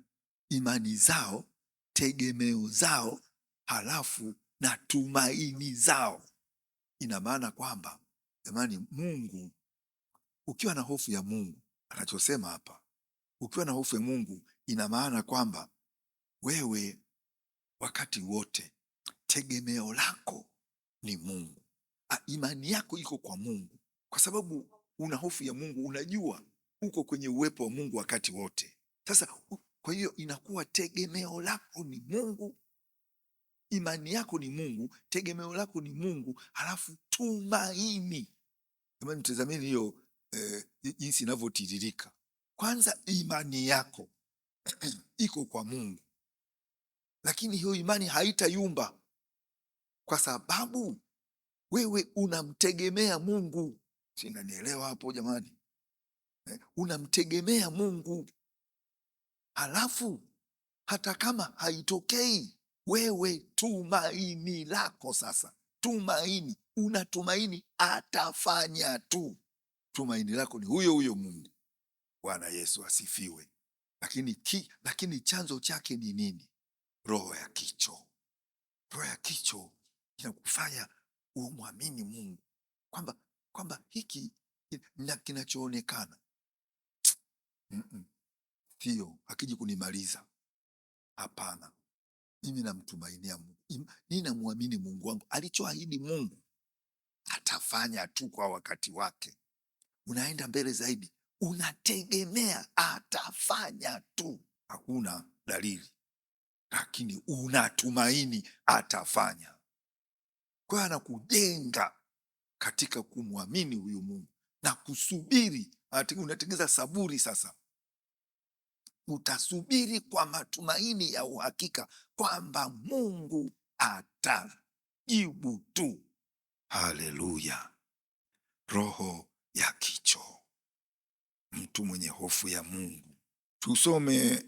imani zao, tegemeo zao, halafu na tumaini zao. Ina maana kwamba jamani, Mungu, ukiwa na hofu ya Mungu, anachosema hapa, ukiwa na hofu ya Mungu ina maana kwamba wewe wakati wote tegemeo lako ni Mungu. Imani yako iko kwa Mungu kwa sababu una hofu ya Mungu, unajua uko kwenye uwepo wa Mungu wakati wote. Sasa kwa hiyo inakuwa tegemeo lako ni Mungu, imani yako ni Mungu, tegemeo lako ni Mungu, halafu tumaini. Jamani, tazameni hiyo jinsi inavyotiririka. Kwanza imani yako iko kwa Mungu, lakini hiyo imani haitayumba kwa sababu wewe unamtegemea Mungu. Sinanielewa hapo jamani? Unamtegemea Mungu, halafu hata kama haitokei, wewe tumaini lako sasa, unatumaini atafanya tu. Tumaini lako ni huyo huyo Mungu. Bwana Yesu asifiwe. Lakini chanzo chake ni nini? Roho ya kicho. Roho ya kicho inakufanya umwamini Mungu kwamba hiki kinachoonekana sio, hakiji kunimaliza. Hapana, mimi namtumainia Mungu, ninamwamini Mungu wangu, alichoahidi Mungu atafanya tu kwa wakati wake. Unaenda mbele zaidi, unategemea atafanya tu, hakuna dalili, lakini unatumaini atafanya. Kwa hiyo anakujenga katika kumwamini huyu Mungu na kusubiri. Unatengeneza saburi. Sasa utasubiri kwa matumaini ya uhakika kwamba Mungu atajibu tu. Haleluya! Roho ya kicho, mtu mwenye hofu ya Mungu. Tusome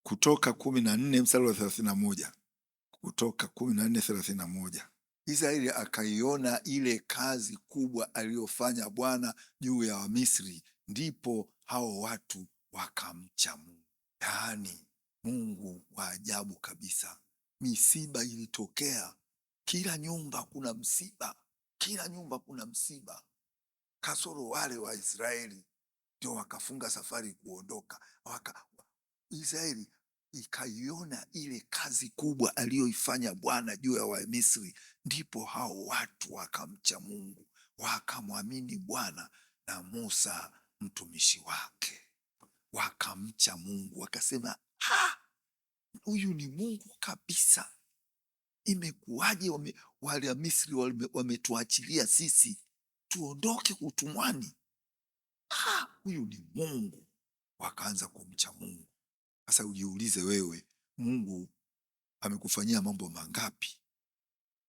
Kutoka 14 mstari wa 31. Kutoka 14:31. Israeli akaiona ile kazi kubwa aliyofanya Bwana juu ya Wamisri, ndipo hao watu wakamcha Mungu. Yaani Mungu wa ajabu kabisa. Misiba ilitokea, kila nyumba kuna msiba, kila nyumba kuna msiba, kasoro wale wa Israeli ndio wakafunga safari kuondoka. Israeli ikaiona ile kazi kubwa aliyoifanya Bwana juu ya Wamisri, ndipo hao watu wakamcha Mungu, wakamwamini Bwana na Musa mtumishi wake, wakamcha Mungu, wakasema huyu ni Mungu kabisa. Imekuwaje wale Misri wametuachilia sisi tuondoke utumwani? Huyu ni Mungu. Wakaanza kumcha Mungu. Sasa ujiulize wewe, Mungu amekufanyia mambo mangapi,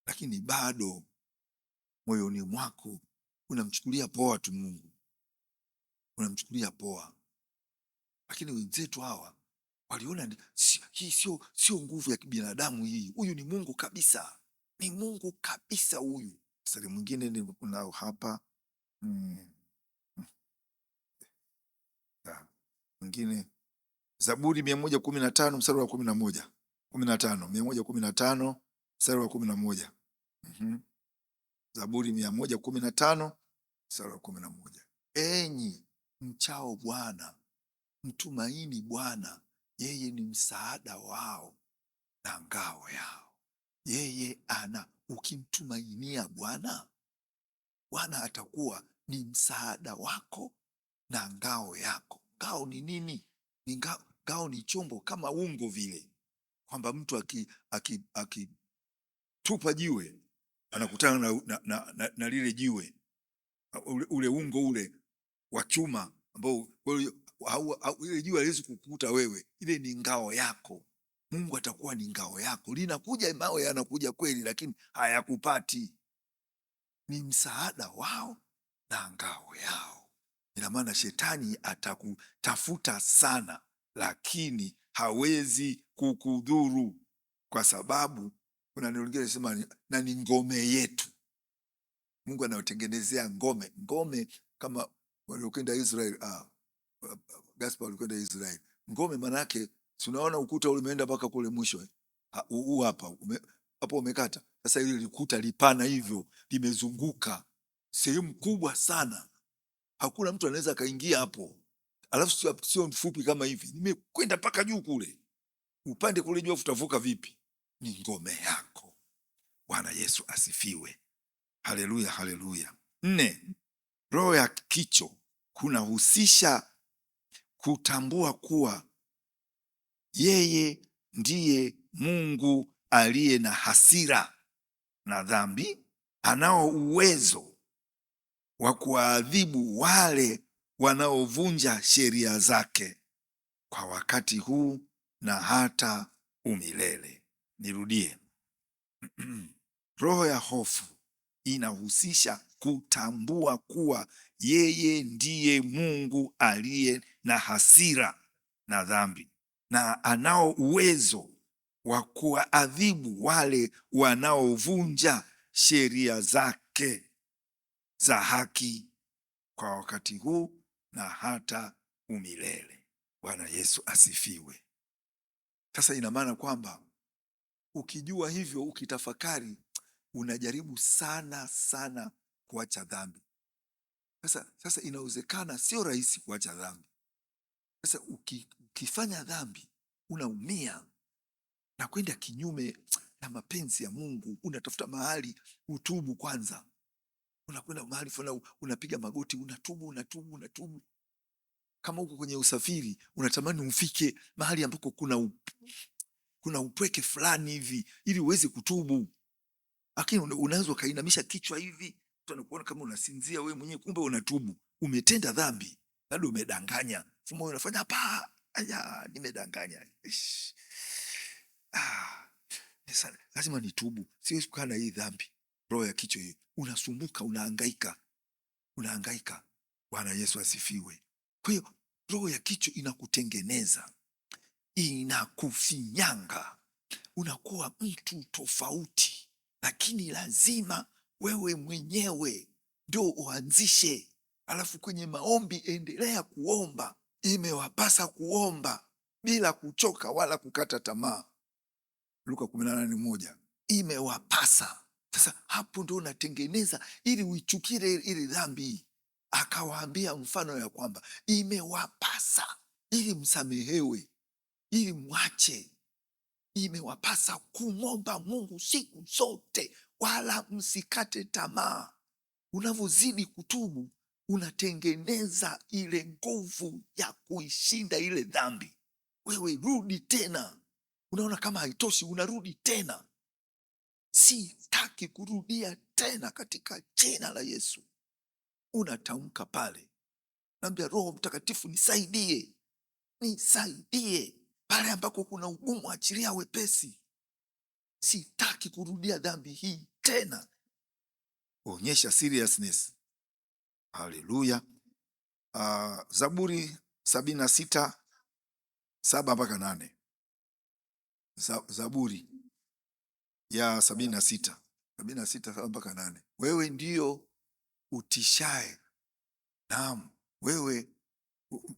lakini bado moyoni mwako unamchukulia poa tu Mungu, unamchukulia poa. Lakini wenzetu hawa waliona hii sio nguvu ya kibinadamu hii, huyu ni Mungu kabisa, ni Mungu kabisa huyu. Mstari mwingine unao hapa mwingine, Zaburi 115 mstari wa 11. 115 mstari wa 11. Zaburi 115 mstari wa 11. Enyi mchao Bwana, mtumaini Bwana, yeye ni msaada wao na ngao yao. Ukimtumainia Bwana, Bwana atakuwa ni msaada wako na ngao yako. Ngao ni nini? Ngao ni chombo kama ungo vile, kwamba mtu akitupa jiwe anakutana na lile jiwe, ule ungo ule wa chuma ambao ile jiwe haliwezi kukuta wewe. Ile ni ngao yako. Mungu atakuwa ni ngao yako. Linakuja mawe, yanakuja kweli, lakini hayakupati. Ni msaada wao na ngao yao. Ina maana shetani atakutafuta sana, lakini hawezi kukudhuru, kwa sababu kuna neno lingine linasema na ni ngome yetu. Mungu anayotengenezea ngome kama waliokwenda Israeli. Gaspar walikwenda Israeli. Ngome manake, tunaona ukuta ule umeenda mpaka kule mwisho. Hapo umekata. Sasa ile likuta lipana hivyo, limezunguka sehemu kubwa sana. Hakuna mtu anaweza kaingia hapo. Alafu sio mfupi kama hivi, nimekwenda mpaka juu kule. Upande kule juu utavuka vipi? Ni ngome yako. Bwana Yesu asifiwe. Haleluya, haleluya. 4, roho ya kicho kunahusisha kutambua kuwa yeye ndiye Mungu aliye na hasira na dhambi, anao uwezo wa kuadhibu wale wanaovunja sheria zake kwa wakati huu na hata umilele. Nirudie. Roho ya hofu inahusisha kutambua kuwa yeye ndiye Mungu aliye na hasira na dhambi, na anao uwezo wa kuadhibu wale wanaovunja sheria zake za haki kwa wakati huu na hata umilele. Bwana Yesu asifiwe. Sasa ina maana kwamba ukijua hivyo, ukitafakari, unajaribu sana sana kuacha dhambi. Sasa inawezekana sio rahisi kuacha dhambi. Sasa ukifanya dhambi unaumia, na kwenda kinyume na mapenzi ya Mungu. Unatafuta mahali utubu kwanza, unakwenda mahali fulani, unapiga magoti, unatubu. Kama uko kwenye usafiri, unatamani ufike mahali ambako kuna upweke fulani hivi ili uweze kutubu, lakini unaweza ukainamisha kichwa hivi, mtu anakuona kama unasinzia wewe mwenyewe, kumbe unatubu. Umetenda dhambi, bado umedanganya. Fumo unafanya hapa, nimedanganya. Lazima nitubu, siwezi kukaa na hii dhambi. Roho ya kichwa hiyo, unasumbuka, unahangaika. Bwana Yesu asifiwe. Kwa hiyo roho ya kichwa inakutengeneza, inakufinyanga, unakuwa mtu tofauti, lakini lazima wewe mwenyewe ndio uanzishe. Alafu kwenye maombi endelea kuomba. Imewapasa kuomba bila kuchoka wala kukata tamaa. Luka 18:1. Imewapasa. Sasa hapo ndio unatengeneza ili uichukire ile dhambi. Akawaambia mfano ya kwamba imewapasa ili msamehewe, ili mwache. Imewapasa kumwomba Mungu siku zote, wala msikate tamaa. Unavyozidi kutubu, unatengeneza ile nguvu ya kuishinda ile dhambi. Wewe rudi tena. Unaona kama haitoshi, unarudi tena. Sitaki kurudia tena katika jina la Yesu. Unatamka pale, naambia Roho Mtakatifu, nisaidie. Pale ambako kuna ugumu, achilia wepesi. Sitaki kurudia dhambi hii tena. Onyesha seriousness. Haleluya. Zaburi 76:7-8. Zaburi ya 76:7-8. Wewe ndio utishaye, naam,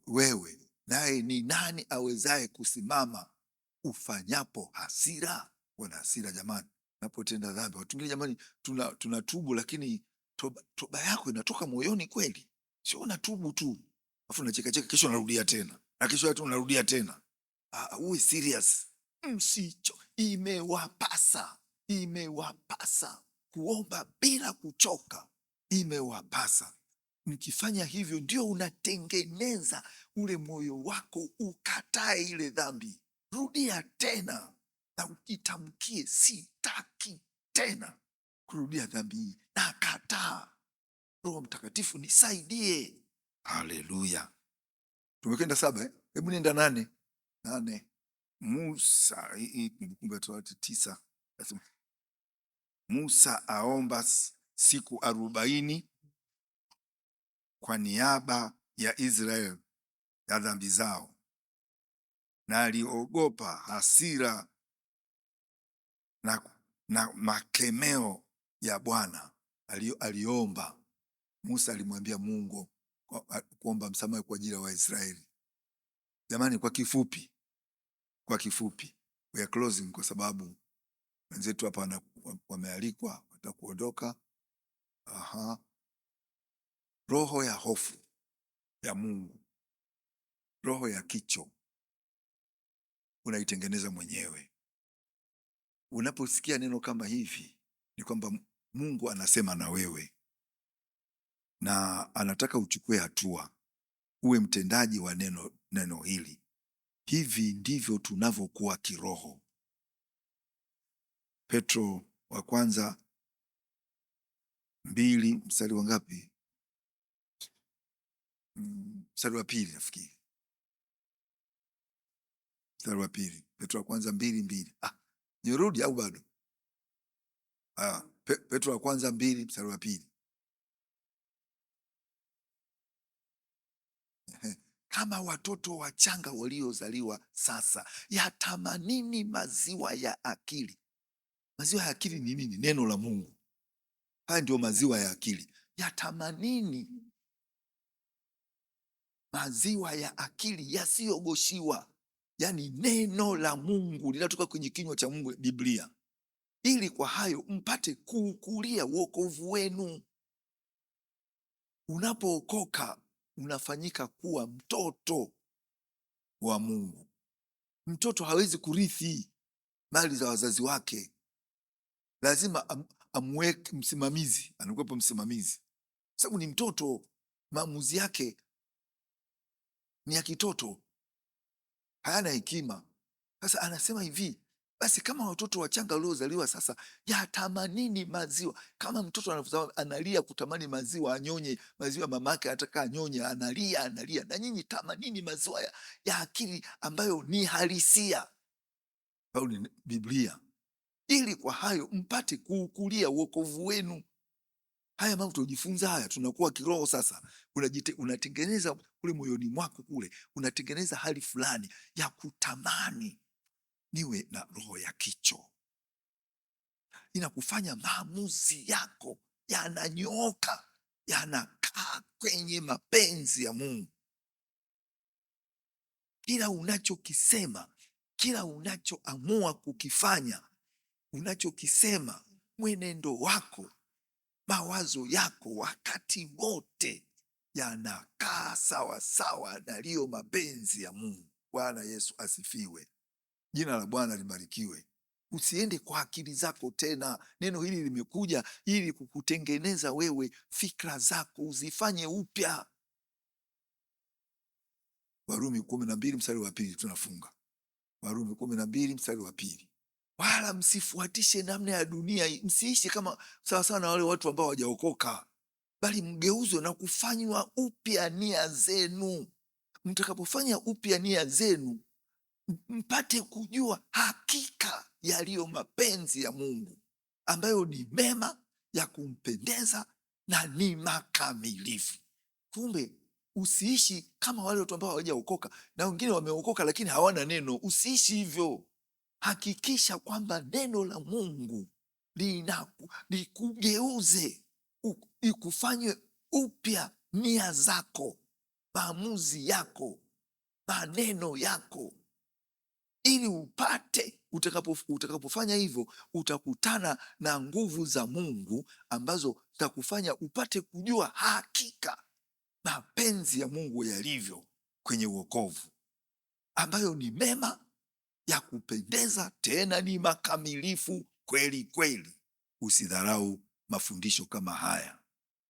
wewe naye ni nani awezaye kusimama ufanyapo hasira? Wana hasira jamani, unapotenda dhambi. Watu wengine jamani, tunatubu lakini toba yako inatoka moyoni kweli? Sio unatubu tu afu unacheka, kesho unarudia tena, na kesho yake unarudia tena. Uwe serious. Msicho. Imewapasa kuomba bila kuchoka. Imewapasa. Mkifanya hivyo ndio unatengeneza ule moyo wako ukatae ile dhambi. Rudia tena na ukitamkie, sitaki tena kurudia dhambi hii, nakataa. Roho Mtakatifu nisaidie. Haleluya. Tumekwenda 7, hebu nenda 8. Musa, Kumbukumbu la Torati 9. Musa aomba siku 40 kwa niaba ya Israeli ya dhambi zao, na aliogopa hasira na makemeo ya Bwana. Aliomba. Musa alimwambia Mungu kuomba msamaha kwa ajili ya Waisraeli. Jamani, kwa kifupi we are closing, kwa sababu wenzetu hapa wamealikwa watakuondoka. Roho ya hofu ya Mungu, roho ya kicho unaitengeneza mwenyewe. Unaposikia neno kama hivi, ni kwamba Mungu anasema na wewe na anataka uchukue hatua, uwe mtendaji wa neno hili. Hivi ndivyo tunavyokuwa kiroho. Petro wa kwanza 2 mstari wa ngapi? Mstari wa 2 nafikiri. Mstari wa 2. Petro wa kwanza 2:2. Nirudi au bado? Petro wa kwanza 2 mstari wa 2. Kama watoto wachanga waliozaliwa sasa, yatamanini maziwa ya akili. Maziwa ya akili ni nini? Neno la Mungu. Haya ndio maziwa ya akili. Yatamanini maziwa ya akili yasiyogoshiwa, yaani neno la Mungu linatoka kwenye kinywa cha Mungu, Biblia, ili kwa hayo mpate kuukulia wokovu wenu. Unapookoka unafanyika kuwa mtoto wa Mungu. Mtoto hawezi kurithi. mali za wazazi wake. Lazima amweke msimamizi, anakuwepo msimamizi, sababu ni mtoto, maamuzi yake ni ya kitoto, hayana hekima. Sasa anasema hivi, basi kama watoto wachanga waliozaliwa sasa yatamanini maziwa, kama mtoto analia kutamani maziwa, anyonye maziwa mamake, anataka anyonye, analia, na nyinyi tamanini maziwa ya akili ambayo ni halisia, au ni Biblia, ili kwa hayo mpate kuukulia wokovu wenu. Haya mambo tunajifunza haya, tunakuwa kiroho sasa. Unatengeneza kule moyoni mwako kule, unatengeneza hali fulani ya kutamani niwe na roho ya kicho. Inakufanya maamuzi yako yananyooka, yanakaa kwenye mapenzi ya Mungu. Kila unachokisema, kila unachoamua kukifanya, unachokisema, mwenendo wako, mawazo yako, wakati wote yanakaa sawa sawa na liyo mapenzi ya Mungu. Bwana Yesu asifiwe. Jina la Bwana libarikiwe. Usiende kwa akili zako tena. Neno hili limekuja ili kukutengeneza wewe, fikra zako uzifanye upya. Warumi 12 mstari wa 2 tunafunga. Warumi 12 mstari wa 2. Wala msifuatishe namna ya dunia, msiishi kama sawasawa na wale watu ambao hawajaokoka, bali mgeuzwe na kufanywa upya nia zenu. Mtakapofanya upya nia zenu, mpate kujua hakika yaliyo mapenzi ya Mungu, ambayo ni mema, ya kumpendeza na ni makamilifu. Kumbe usiishi kama wale watu ambao hawajaokoka, na wengine wameokoka lakini hawana neno. Usiishi hivyo. Hakikisha kwamba neno la Mungu likugeuze, ikufanywe upya nia zako, maamuzi yako, maneno yako, ili upate, utakapofanya hivyo, utakutana na nguvu za Mungu ambazo zitakufanya upate kujua hakika mapenzi ya Mungu yalivyo kwenye wokovu, ambayo ni mema, ya kupendeza, tena ni makamilifu kweli kweli. Usidharau mafundisho kama haya.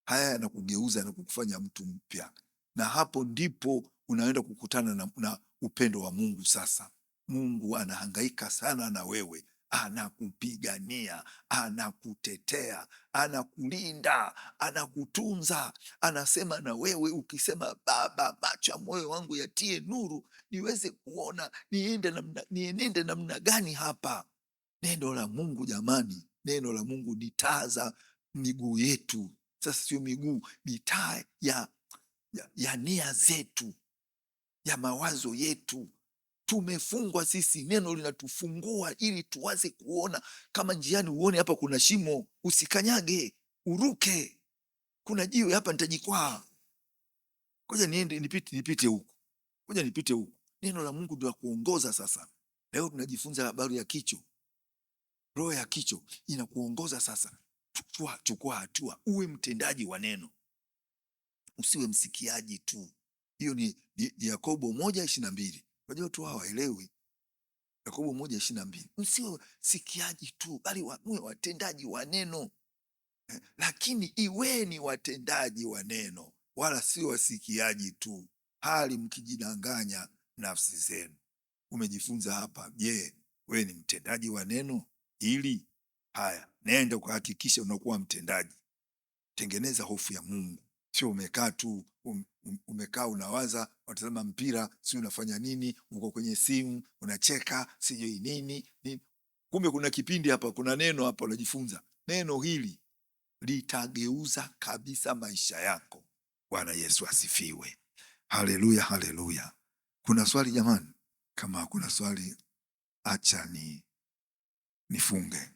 Haya yanakugeuza na kukufanya mtu mpya, na hapo ndipo unaenda kukutana na upendo wa Mungu. Sasa Mungu anahangaika sana na wewe, anakupigania, anakutetea, anakulinda, anakutunza. Anasema na wewe ukisema, Baba, macho ya moyo wangu yatie nuru, niweze kuona nienende namna gani hapa. Neno la Mungu jamani, neno la Mungu ni taa za miguu yetu. Sasa sio miguu, ni taa ya nia zetu, ya mawazo yetu. Tumefungwa sisi, neno linatufungua ili tuwaze kuona. Kama njiani uone hapa kuna shimo, usikanyage, uruke. Kuna jiwe hapa, nitajikwaa, ngoja niende nipite huku, ngoja nipite huku. Neno la Mungu ndio la kuongoza. Sasa leo tunajifunza habari ya kicho. Roho ya kicho inakuongoza sasa. Chukua hatua, uwe mtendaji wa neno, usiwe msikiaji tu. Hiyo ni Yakobo 1:22. Unajua tu hawaelewi. Yakobo 1:22. Msiwe sikiaji tu, bali muwe watendaji wa neno. Lakini iweni watendaji wa neno, wala sio wasikiaji tu, hali mkijidanganya nafsi zenu. Umejifunza hapa. Je, wewe ni mtendaji wa neno hili? Haya, nenda kuhakikisha unakuwa mtendaji. Tengeneza hofu ya Mungu. Sio umekaa tu, umekaa unawaza, watazama mpira, si unafanya nini, uko kwenye simu unacheka, sijui nini. Kumbe kuna kipindi hapa, kuna neno hapa unajifunza. Neno hili litageuza kabisa maisha yako. Bwana Yesu asifiwe. Haleluya, haleluya. Kuna swali jamani? Kama hakuna swali, acha nifunge.